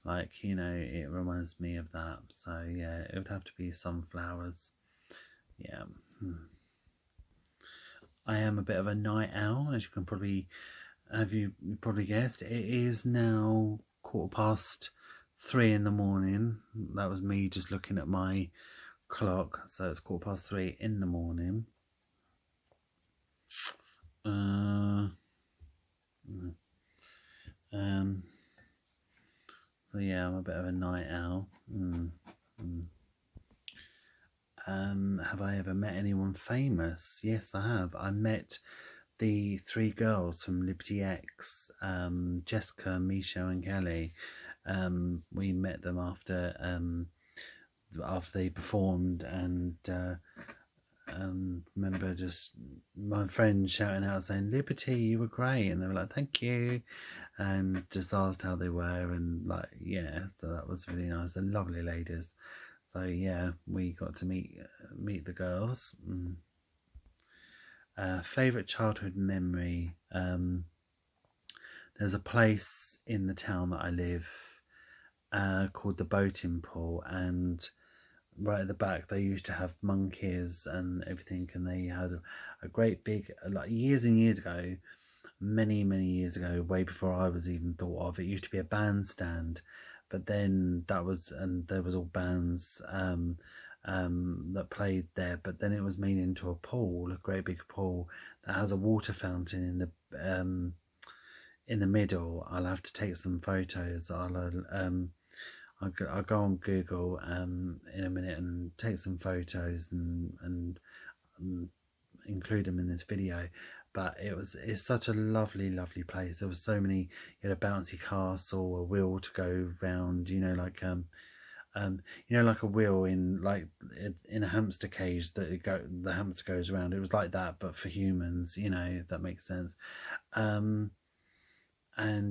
Like, you know, it reminds me of that. So yeah, it would have to be sunflowers. Yeah. I am a bit of a night owl, as you can probably guessed. It is now 3:15 in the morning. That was me just looking at my clock. So it's 3:15 in the morning. So yeah, I'm a bit of a night owl. Have I ever met anyone famous? Yes, I have. I met the 3 girls from Liberty X, Jessica, Misha and Kelly. We met them after they performed, and remember just my friends shouting out saying, "Liberty, you were great," and they were like, "Thank you," and just asked how they were, and like, yeah, so that was really nice. They're lovely ladies. So yeah, we got to meet the girls. Favourite childhood memory. There's a place in the town that I live called the Boating Pool, and right at the back they used to have monkeys and everything, and they had a great big, like years and years ago, many years ago, way before I was even thought of, it used to be a bandstand, but then there was all bands that played there, but then it was made into a pool, a great big pool that has a water fountain in the middle. I'll have to take some photos. I'll go on Google in a minute and take some photos and include them in this video. But it's such a lovely place. There was so many, you had a bouncy castle, a wheel to go round, like like a wheel in a hamster cage that the hamster goes around. It was like that, but for humans, if that makes sense. And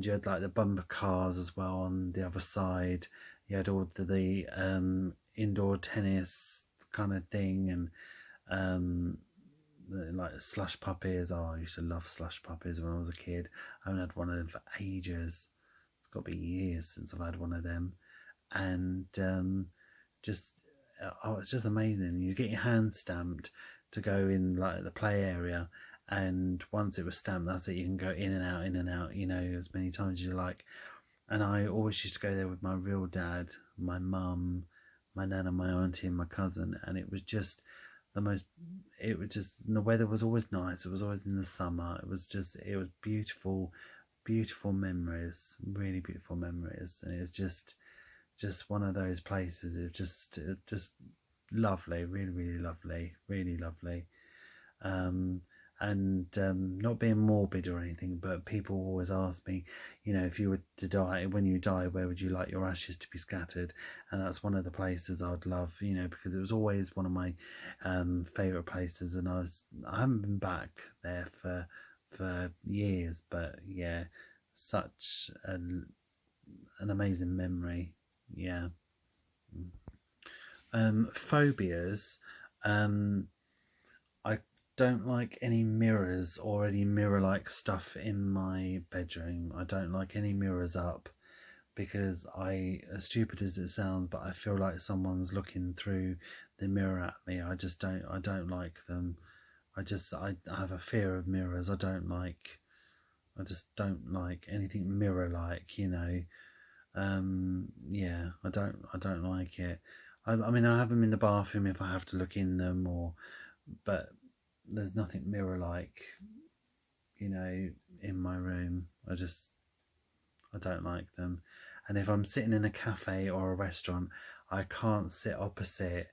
you had like the bumper cars as well on the other side. You had all the indoor tennis kind of thing, and like slush puppies. Oh, I used to love slush puppies when I was a kid. I haven't had one of them for ages. It's got to be years since I've had one of them. And just it's just amazing. You get your hand stamped to go in like the play area, and once it was stamped, that's it. You can go in and out, as many times as you like. And I always used to go there with my real dad, my mum, my nana, my auntie, and my cousin. And it was just the weather was always nice. It was always in the summer. It was beautiful, beautiful memories, really beautiful memories. And it was just one of those places. It was just lovely, really, really lovely, really lovely. And not being morbid or anything, but people always ask me, if you were to die, when you die, where would you like your ashes to be scattered? And that's one of the places I'd love, because it was always one of my favourite places, and I haven't been back there for years, but yeah, such an amazing memory. Yeah. Phobias. I don't like any mirrors or any mirror-like stuff in my bedroom. I don't like any mirrors up, because as stupid as it sounds, but I feel like someone's looking through the mirror at me. I don't like them. I have a fear of mirrors. I just don't like anything mirror-like, yeah, I don't like it. I mean, I have them in the bathroom if I have to look in them, but there's nothing mirror like, in my room. I don't like them. And if I'm sitting in a cafe or a restaurant, I can't sit opposite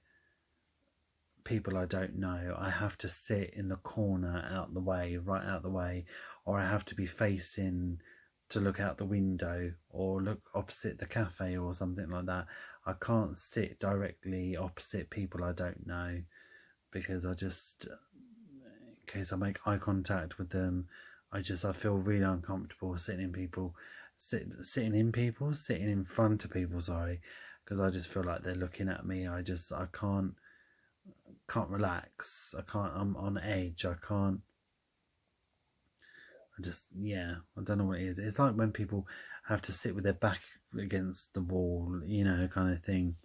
people I don't know. I have to sit in the corner right out the way, or I have to be facing to look out the window or look opposite the cafe or something like that. I can't sit directly opposite people I don't know, because in case I make eye contact with them, I feel really uncomfortable sitting in front of people, sorry, because I just feel like they're looking at me. I can't relax. I'm on edge. Yeah, I don't know what it is. It's like when people have to sit with their back against the wall, kind of thing.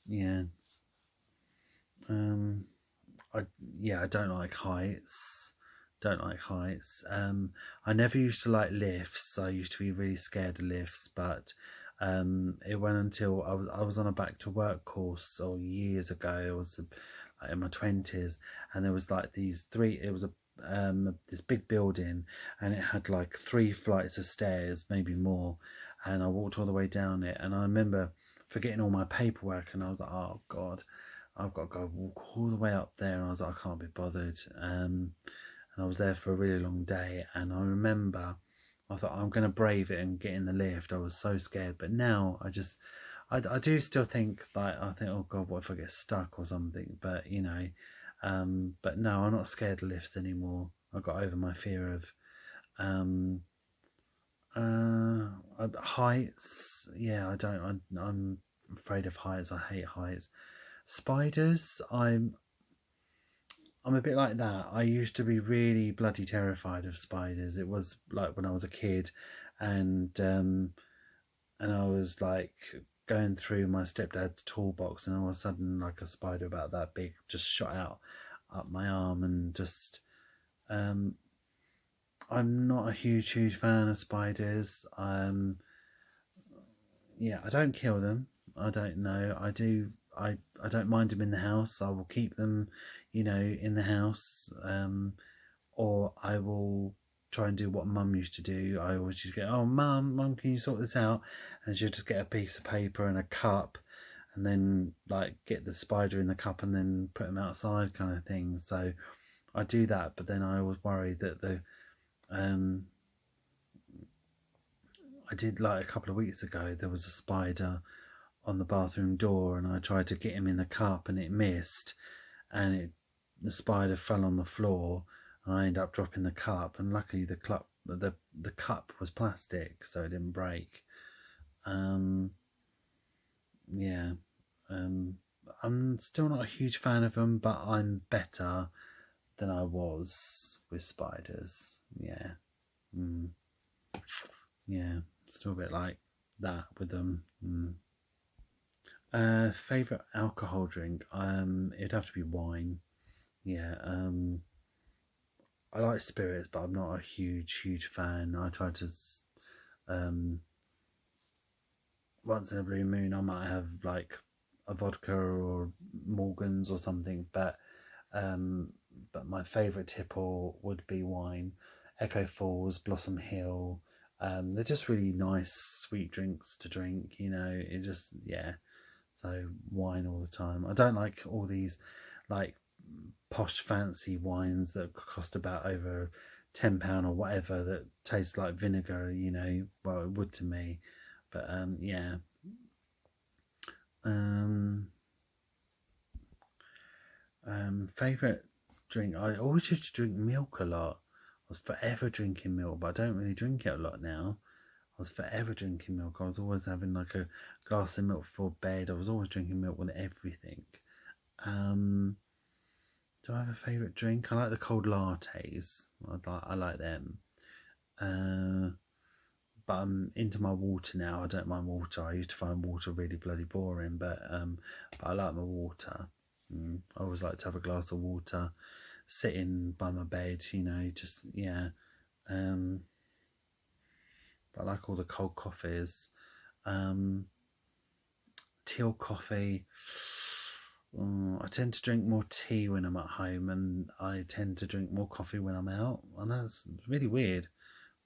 Yeah. I don't like heights. I never used to like lifts. I used to be really scared of lifts, but it went until I was on a back to work course, or years ago. I was like in my 20s, and there was like it was this big building, and it had like 3 flights of stairs, maybe more, and I walked all the way down it, and I remember forgetting all my paperwork, and I was like, oh god, I've got to go walk all the way up there, and I was like, I can't be bothered. And I was there for a really long day, and I remember I thought, I'm going to brave it and get in the lift. I was so scared, but now I do still think, like, I think, oh god, what if I get stuck or something? But but no, I'm not scared of lifts anymore. I got over my fear of heights. Yeah, I'm afraid of heights. I hate heights. Spiders, I'm a bit like that. I used to be really bloody terrified of spiders. It was like when I was a kid, and I was like going through my stepdad's toolbox, and all of a sudden, like, a spider about that big just shot out up my arm, and just I'm not a huge fan of spiders. Yeah, I don't kill them. I don't know. I don't mind them in the house. I will keep them, in the house. Or I will try and do what Mum used to do. I always used to go, oh, Mum, can you sort this out? And she'll just get a piece of paper and a cup, and then like get the spider in the cup and then put him outside, kind of thing. So I do that, but then I always worry that the I did, like, a couple of weeks ago, there was a spider on the bathroom door, and I tried to get him in the cup and it missed, and the spider fell on the floor, and I ended up dropping the cup, and luckily the cup was plastic, so it didn't break. Yeah, I'm still not a huge fan of them, but I'm better than I was with spiders. Yeah. Yeah, still a bit like that with them. Favorite alcohol drink? It'd have to be wine. Yeah. I like spirits, but I'm not a huge fan. I try to once in a blue moon I might have like a vodka or Morgan's or something, but my favourite tipple would be wine. Echo Falls, Blossom Hill. They're just really nice, sweet drinks to drink. It just, yeah. So wine all the time. I don't like all these like posh fancy wines that cost about over £10 or whatever that taste like vinegar. Well, it would to me, but yeah. Favorite drink? I always used to drink milk a lot. I was forever drinking milk, but I don't really drink it a lot now. I was forever drinking milk. I was always having like a glass of milk before bed. I was always drinking milk with everything. Do I have a favourite drink? I like the cold lattes. I like them. But I'm into my water now. I don't mind water. I used to find water really bloody boring, but I like my water. I always like to have a glass of water, sitting by my bed. Just yeah. But I like all the cold coffees. Tea or coffee? I tend to drink more tea when I'm at home, and I tend to drink more coffee when I'm out. And that's really weird.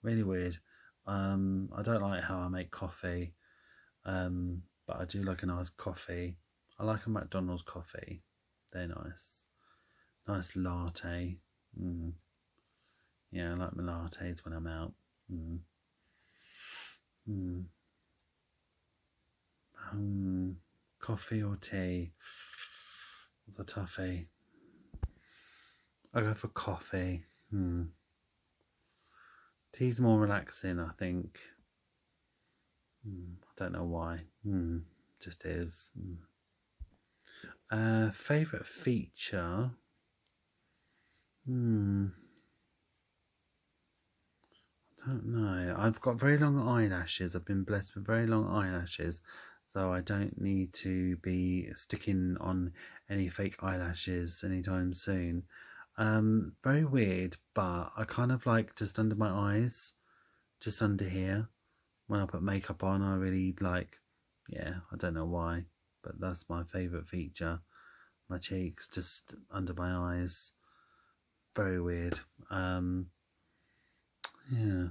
Really weird. I don't like how I make coffee, but I do like a nice coffee. I like a McDonald's coffee. They're nice. Nice latte. Yeah, I like my lattes when I'm out. Coffee or tea? What's a toughie? I go for coffee. Tea's more relaxing, I think. I don't know why. Just is. Favourite feature? I don't know. I've got very long eyelashes. I've been blessed with very long eyelashes, so I don't need to be sticking on any fake eyelashes anytime soon. Very weird, but I kind of like just under my eyes, just under here. When I put makeup on, I really like, yeah, I don't know why, but that's my favourite feature. My cheeks, just under my eyes. Very weird. Yeah.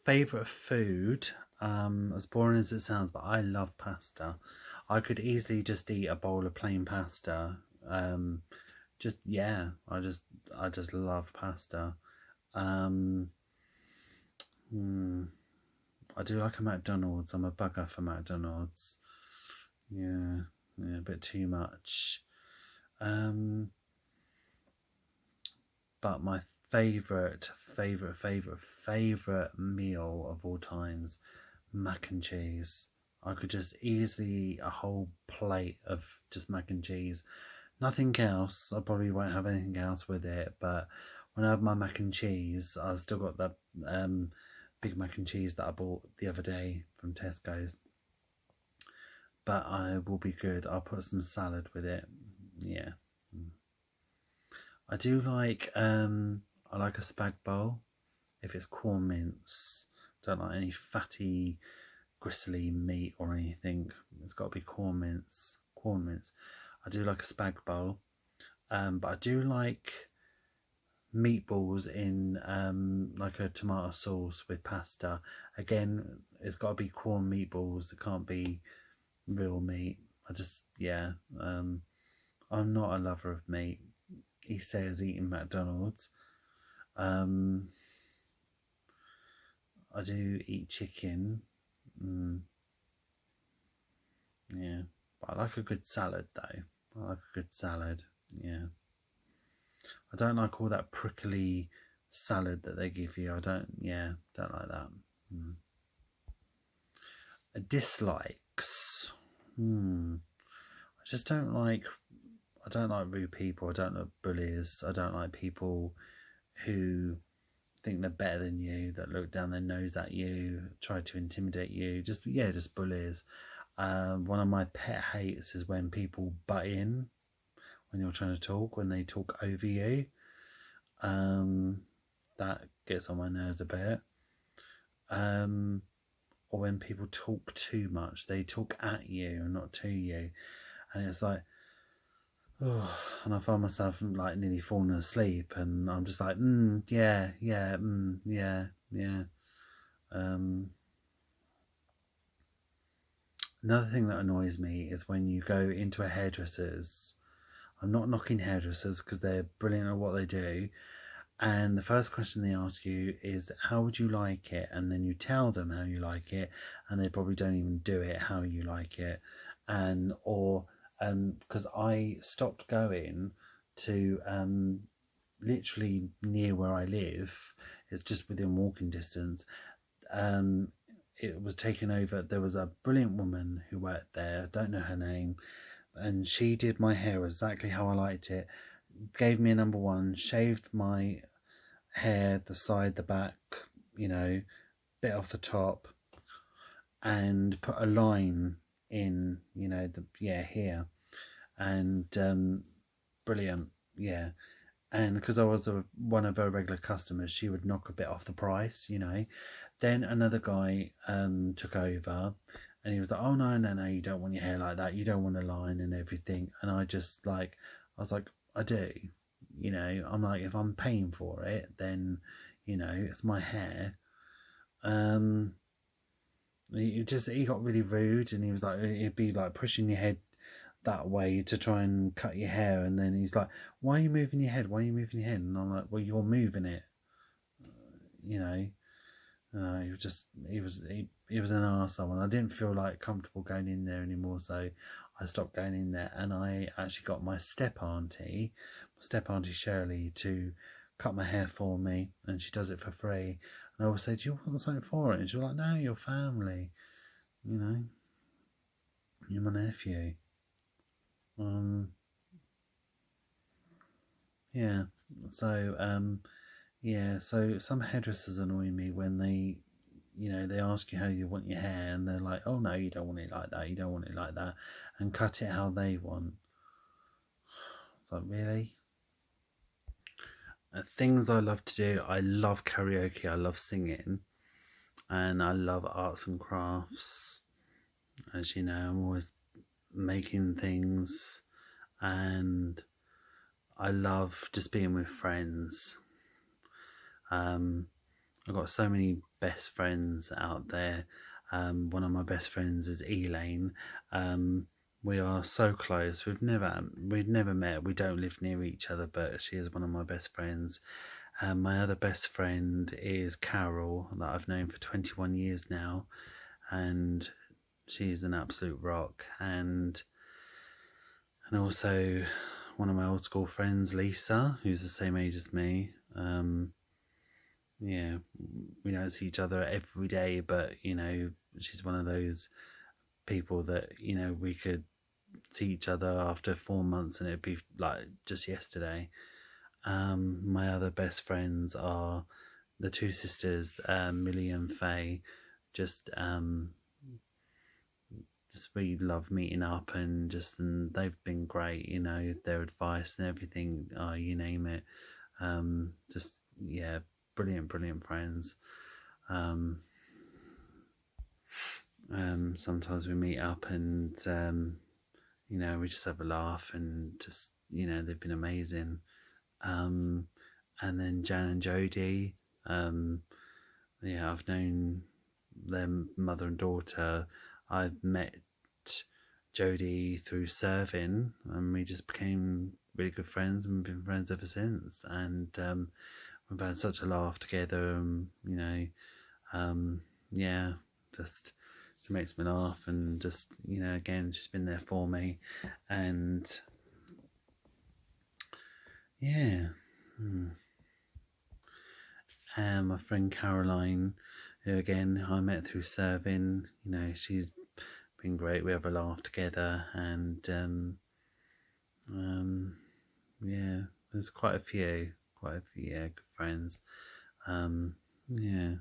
Favourite food? As boring as it sounds, but I love pasta. I could easily just eat a bowl of plain pasta. Just yeah, I just love pasta. I do like a McDonald's. I'm a bugger for McDonald's. Yeah, a bit too much. But my favourite meal of all times, mac and cheese. I could just easily eat a whole plate of just mac and cheese. Nothing else. I probably won't have anything else with it, but when I have my mac and cheese, I've still got that big mac and cheese that I bought the other day from Tesco's. But I will be good. I'll put some salad with it. Yeah. I do like I like a spag bowl if it's corn mince. Don't like any fatty, gristly meat or anything. It's got to be corn mince. Corn mince. I do like a spag bowl, but I do like meatballs in like a tomato sauce with pasta. Again, it's got to be corn meatballs. It can't be real meat. Yeah. I'm not a lover of meat. he says eating McDonald's. I do eat chicken. Yeah, but I like a good salad though. I like a good salad. Yeah, I don't like all that prickly salad that they give you. I don't. Yeah, don't like that. Dislikes. I just don't like. I don't like rude people. I don't like bullies. I don't like people who think they're better than you, that look down their nose at you, try to intimidate you. Just bullies. One of my pet hates is when people butt in when you're trying to talk, when they talk over you. That gets on my nerves a bit. Or when people talk too much, they talk at you and not to you, and it's like, oh, and I find myself like nearly falling asleep, and I'm just like, yeah, yeah, yeah, yeah. Another thing that annoys me is when you go into a hairdresser's. I'm not knocking hairdressers because they're brilliant at what they do. And the first question they ask you is, how would you like it? And then you tell them how you like it, and they probably don't even do it how you like it. And or because I stopped going to literally near where I live, it's just within walking distance. It was taken over. There was a brilliant woman who worked there. I don't know her name, and she did my hair exactly how I liked it. Gave me a number one, shaved my hair, the side, the back, bit off the top, and put a line in, here, and brilliant, yeah. And because I was one of her regular customers, she would knock a bit off the price, Then another guy took over, and he was like, "Oh no, you don't want your hair like that. You don't want a line and everything." And I was like, "I do." I'm like, if I'm paying for it, then it's my hair. He got really rude, and he was like, he'd be like pushing your head that way to try and cut your hair, and then he's like, "Why are you moving your head? Why are you moving your head?" And I'm like, "Well, you're moving it." He was an arsehole, and I didn't feel like comfortable going in there anymore, so I stopped going in there, and I actually got my step auntie Shirley, to cut my hair for me, and she does it for free. And I always say, "Do you want something for it?" And she's like, "No, you're family, you're my nephew." Yeah. So some hairdressers annoy me when they ask you how you want your hair, and they're like, "Oh no, you don't want it like that, you don't want it like that," and cut it how they want. It's like, really? Things I love to do. I love karaoke, I love singing, and I love arts and crafts. As you know, I'm always making things, and I love just being with friends. I've got so many best friends out there. One of my best friends is Elaine. We are so close. We've never met. We don't live near each other, but she is one of my best friends. My other best friend is Carol, that I've known for 21 years now, and she's an absolute rock. And also one of my old school friends, Lisa, who's the same age as me. We don't see each other every day, but she's one of those people that we could see each other after 4 months and it'd be like just yesterday. My other best friends are the two sisters, Millie and Faye. Just we love meeting up, and they've been great. Their advice and everything, you name it. Brilliant friends. Sometimes we meet up, and we just have a laugh, and just they've been amazing. And then Jan and Jodie, I've known their mother and daughter. I've met Jodie through surfing, and we just became really good friends, and we've been friends ever since. And we've had such a laugh together, yeah, just she makes me laugh, and just, again, she's been there for me. And yeah. And my friend Caroline, who again I met through surfing, she's been great. We have a laugh together, and yeah, there's quite a few good friends. Yeah.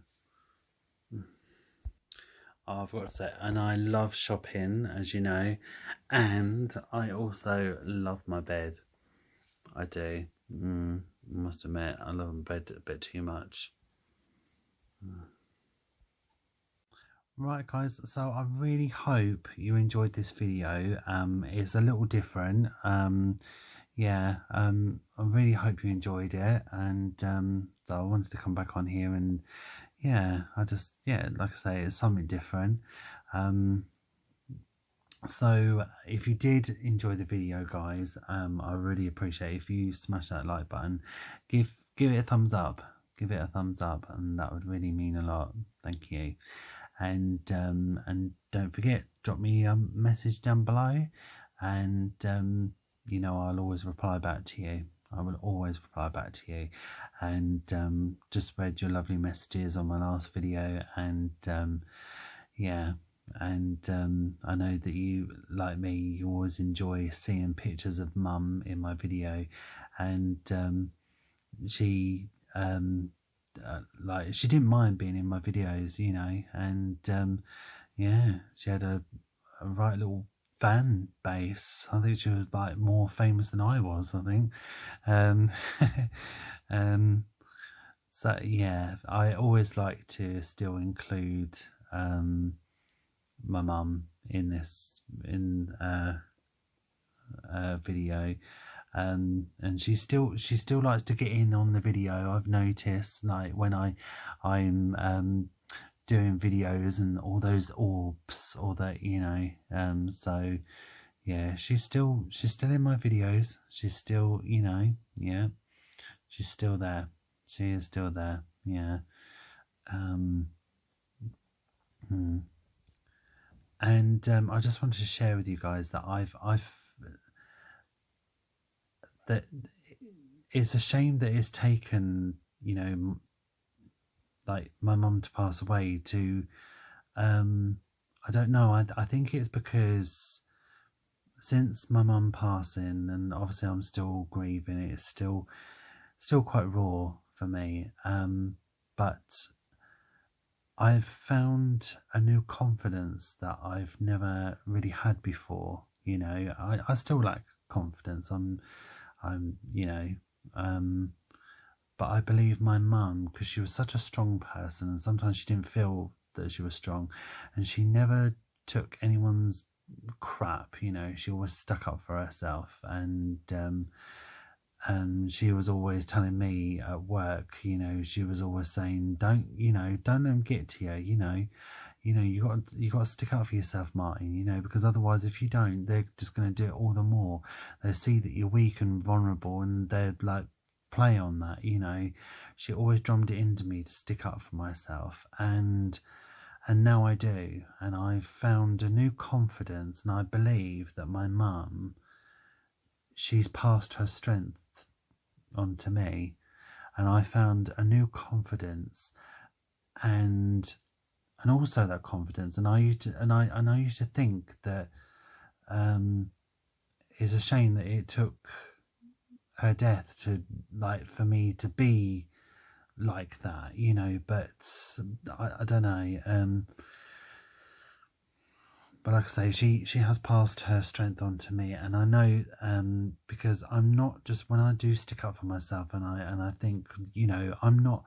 I've got to say, and I love shopping, as you know, and I also love my bed. I do. I must admit, I love my bed a bit too much. Right, guys, so I really hope you enjoyed this video. It's a little different. I really hope you enjoyed it, and so I wanted to come back on here, and like I say, it's something different. So if you did enjoy the video, guys, I really appreciate if you smash that like button, give it a thumbs up, and that would really mean a lot. Thank you. And don't forget, drop me a message down below, and I'll always reply back to you. I will always reply back to you, and just read your lovely messages on my last video, and I know that you, like me, you always enjoy seeing pictures of Mum in my video, and she she didn't mind being in my videos, and she had a right little fan base. I think she was like more famous than I was, I think. So yeah, I always like to still include my mum in this video, and she still likes to get in on the video. I've noticed, like when I'm doing videos and all those orbs, all that, so yeah, she's still in my videos. She's still, she's still there. She is still there. Yeah. And I just wanted to share with you guys that that it's a shame that it's taken, like my mum to pass away to, I don't know, I think it's because since my mum passing, and obviously I'm still grieving, it's still quite raw for me, but I've found a new confidence that I've never really had before. I still lack confidence. But I believe my mum, because she was such a strong person, and sometimes she didn't feel that she was strong, and she never took anyone's crap. She always stuck up for herself, and she was always telling me at work, she was always saying, don't let them get to you, you got to stick up for yourself, Martin, because otherwise, if you don't, they're just going to do it all the more. They see that you're weak and vulnerable, and they'd like play on that. She always drummed it into me to stick up for myself, and now I do, and I've found a new confidence, and I believe that my mum, she's passed her strength onto me, and I found a new confidence, and also that confidence, and I used to think that it's a shame that it took her death to, like, for me to be like that, but I don't know, but like I say, she has passed her strength on to me, and I know, because I'm not just, when I do stick up for myself, and I think, I'm not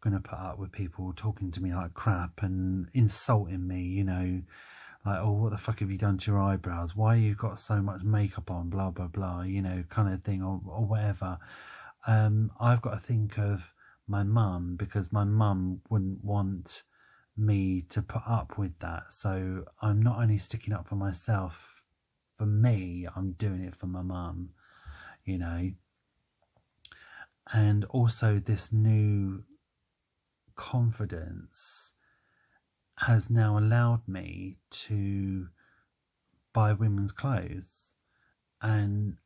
going to put up with people talking to me like crap and insulting me, like, oh, what the fuck have you done to your eyebrows? Why you got so much makeup on? Blah blah blah, kind of thing, or whatever. I've got to think of my mum, because my mum wouldn't want me to put up with that. So I'm not only sticking up for myself for me, I'm doing it for my mum, you know. And also this new confidence has now allowed me to buy women's clothes. And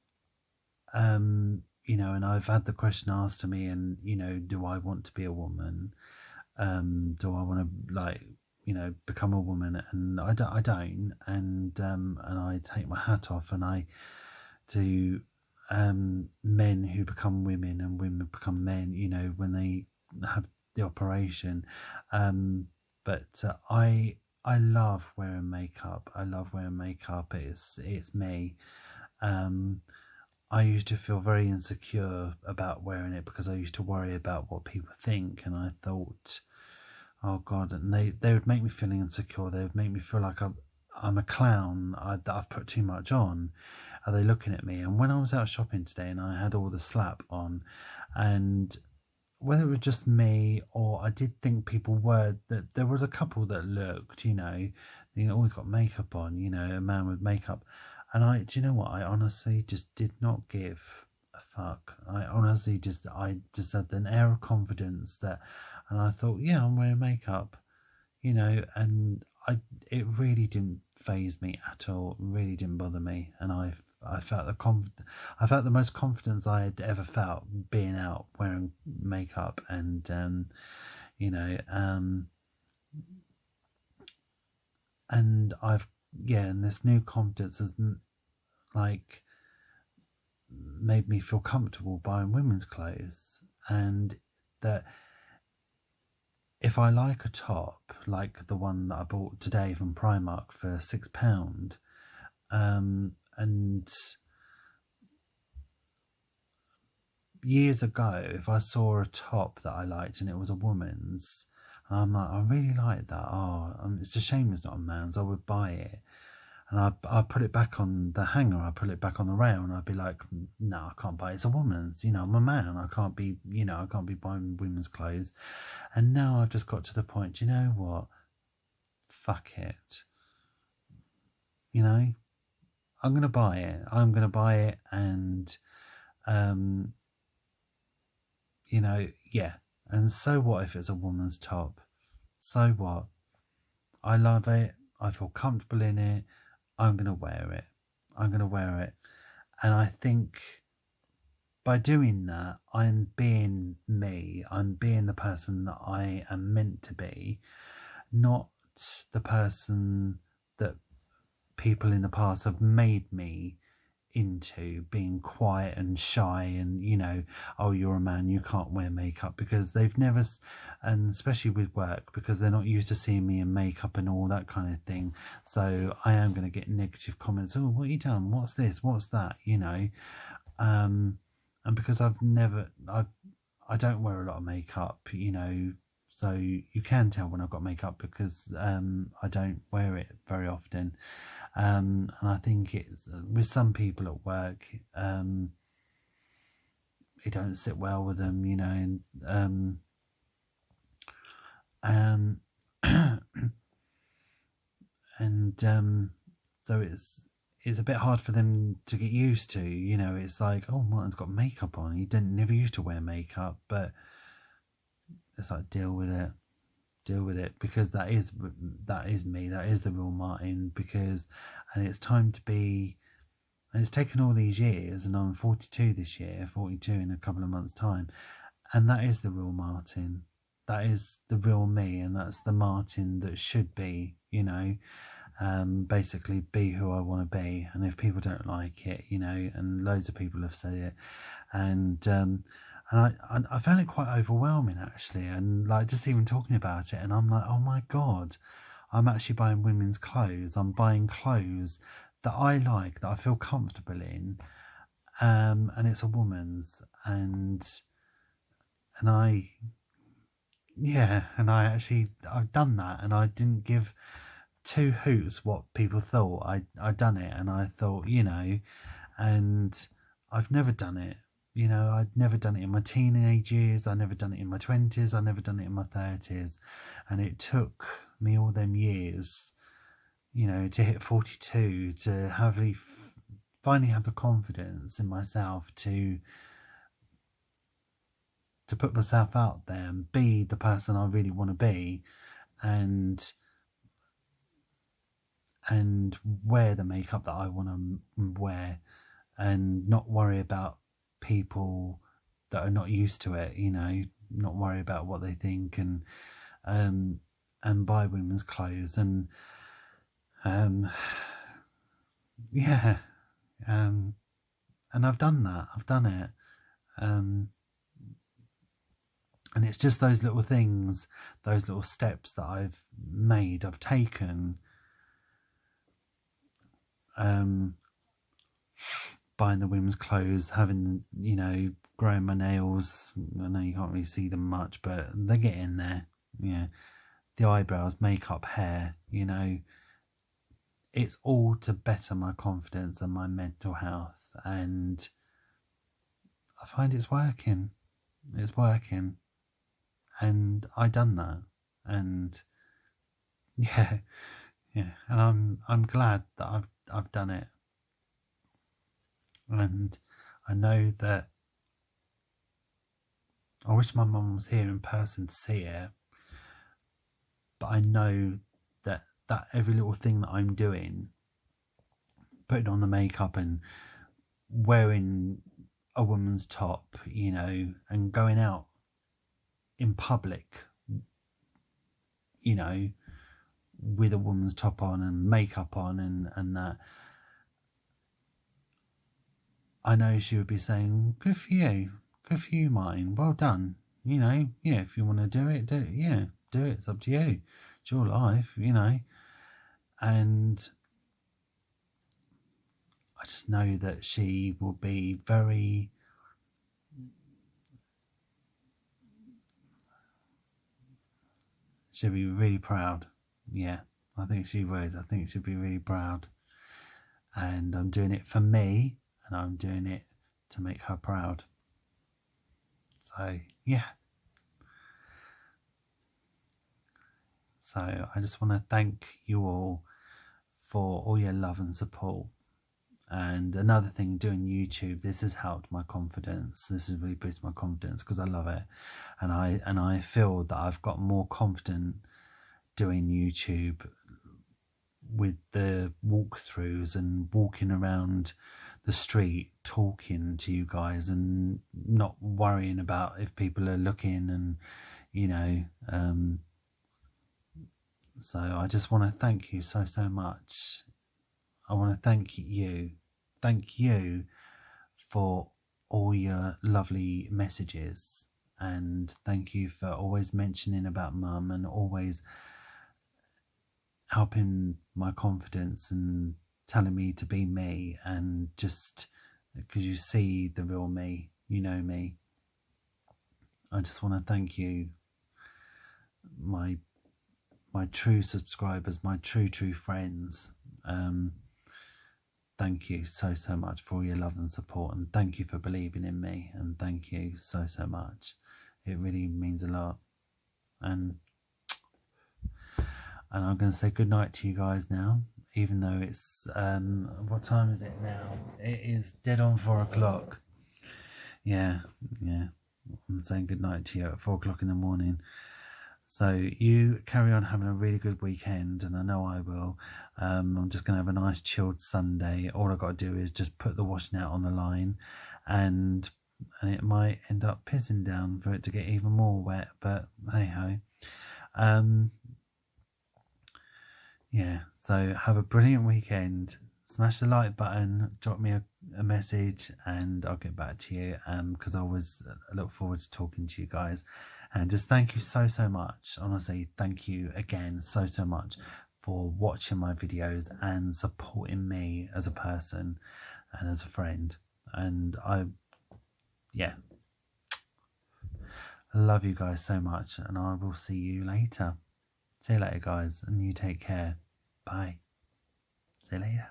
you know, and I've had the question asked to me, and you know, do I want to be a woman? Do I want to, like, you know, become a woman? And I don't. And I take my hat off, and I do men who become women and women become men, you know, when they have the operation. But I love wearing makeup. I love wearing makeup. It's me. I used to feel very insecure about wearing it because I used to worry about what people think, and I thought, oh God, and they would make me feel insecure. They would make me feel like I'm a clown, that I've put too much on. Are they looking at me? And when I was out shopping today and I had all the slap on, and whether it was just me or I did think people were, that there was a couple that looked, you know, they always got makeup on, you know, a man with makeup. And do you know what? I honestly just did not give a fuck. I just had an air of confidence and I thought, yeah, I'm wearing makeup, you know, and it really didn't faze me at all. It really didn't bother me, and I felt I felt the most confidence I had ever felt being out wearing makeup, and you know, and and this new confidence has like made me feel comfortable buying women's clothes, and that if I like a top, like the one that I bought today from Primark for £6, and years ago, if I saw a top that I liked and it was a woman's, and I'm like, I really like that. Oh, it's a shame it's not a man's. I would buy it. And I put it back on the hanger, I put it back on the rail, and I'd be like, no, I can't buy it. It's a woman's, you know, I'm a man. I can't be, you know, I can't be buying women's clothes. And now I've just got to the point, you know what? Fuck it. You know, I'm going to buy it. I'm going to buy it, and, you know, yeah. And so what if it's a woman's top? So what? I love it. I feel comfortable in it. I'm going to wear it. I'm going to wear it. And I think by doing that, I'm being me. I'm being the person that I am meant to be, not the person that people in the past have made me into, being quiet and shy, and you know, oh, you're a man, you can't wear makeup, because they've never, and especially with work, because they're not used to seeing me in makeup and all that kind of thing. So I am going to get negative comments. Oh, what have you done? What's this? What's that? You know, and because I don't wear a lot of makeup, you know, so you can tell when I've got makeup because I don't wear it very often. And I think it's with some people at work, it don't sit well with them, you know, and and so it's a bit hard for them to get used to, you know. It's like, oh, Martin's got makeup on. He never used to wear makeup, but it's like, deal with it, because that is me, that is the real Martin. Because, and it's time to be, and it's taken all these years, and I'm 42 this year, 42 in a couple of months' time, and that is the real Martin. That is the real me, and that's the Martin that should be, you know, basically be who I want to be. And if people don't like it, you know, and loads of people have said it, and I found it quite overwhelming, actually, and like just even talking about it, and I'm like, oh my God, I'm actually buying women's clothes. I'm buying clothes that I like, that I feel comfortable in, and it's a woman's, and I've done that, and I didn't give two hoots what people thought. I'd done it, and I thought, you know, and I've never done it. You know, I'd never done it in my teenage years. I never done it in my 20s. I never done it in my 30s. And it took me all them years, you know, to hit 42, to finally have the confidence in myself to put myself out there and be the person I really want to be, and wear the makeup that I want to wear, and not worry about people that are not used to it, you know, not worry about what they think, and buy women's clothes, and yeah, and I've done that. I've done it. And it's just those little things, those little steps that I've made, I've taken, buying the women's clothes, having, you know, growing my nails. I know you can't really see them much, but they get in there. Yeah, the eyebrows, makeup, hair, you know, it's all to better my confidence and my mental health, and I find it's working. It's working. And I done that, and yeah, and I'm glad that I've done it, and I know that I wish my mum was here in person to see it, but I know that every little thing that I'm doing, putting on the makeup and wearing a woman's top, you know, and going out in public, you know, with a woman's top on and makeup on, and that, I know she would be saying, good for you, Martin, well done, you know, yeah, if you want to do it, do it, yeah, do it, it's up to you, it's your life, you know. And I just know that she will be very, she'll be really proud. Yeah, I think she would. I think she'll be really proud. And I'm doing it for me, and I'm doing it to make her proud. So, yeah. So I just want to thank you all for all your love and support. And another thing, doing YouTube, this has helped my confidence. This has really boosted my confidence because I love it, and I feel that I've got more confident doing YouTube with the walkthroughs and walking around the street talking to you guys and not worrying about if people are looking, and you know, so I just want to thank you so much. I want to thank you for all your lovely messages, and thank you for always mentioning about Mum and always helping my confidence and telling me to be me, and just because you see the real me, you know me. I just want to thank you, my true subscribers, my true friends. Thank you so much for all your love and support, and thank you for believing in me, and thank you so much. It really means a lot. And I'm going to say good night to you guys now, even though it's what time is it now? It is dead on 4 o'clock. Yeah, I'm saying good night to you at 4 o'clock in the morning. So you carry on having a really good weekend, and I know I will. I'm just going to have a nice chilled Sunday. All I've got to do is just put the washing out on the line, and it might end up pissing down for it to get even more wet, but hey ho. Yeah, so have a brilliant weekend. Smash the like button, drop me a message, and I'll get back to you, because I always look forward to talking to you guys. And just thank you so much. Honestly, thank you again so much for watching my videos and supporting me as a person and as a friend. And I love you guys so much, and I will see you later. See you later, guys, and you take care. Bye. See you later.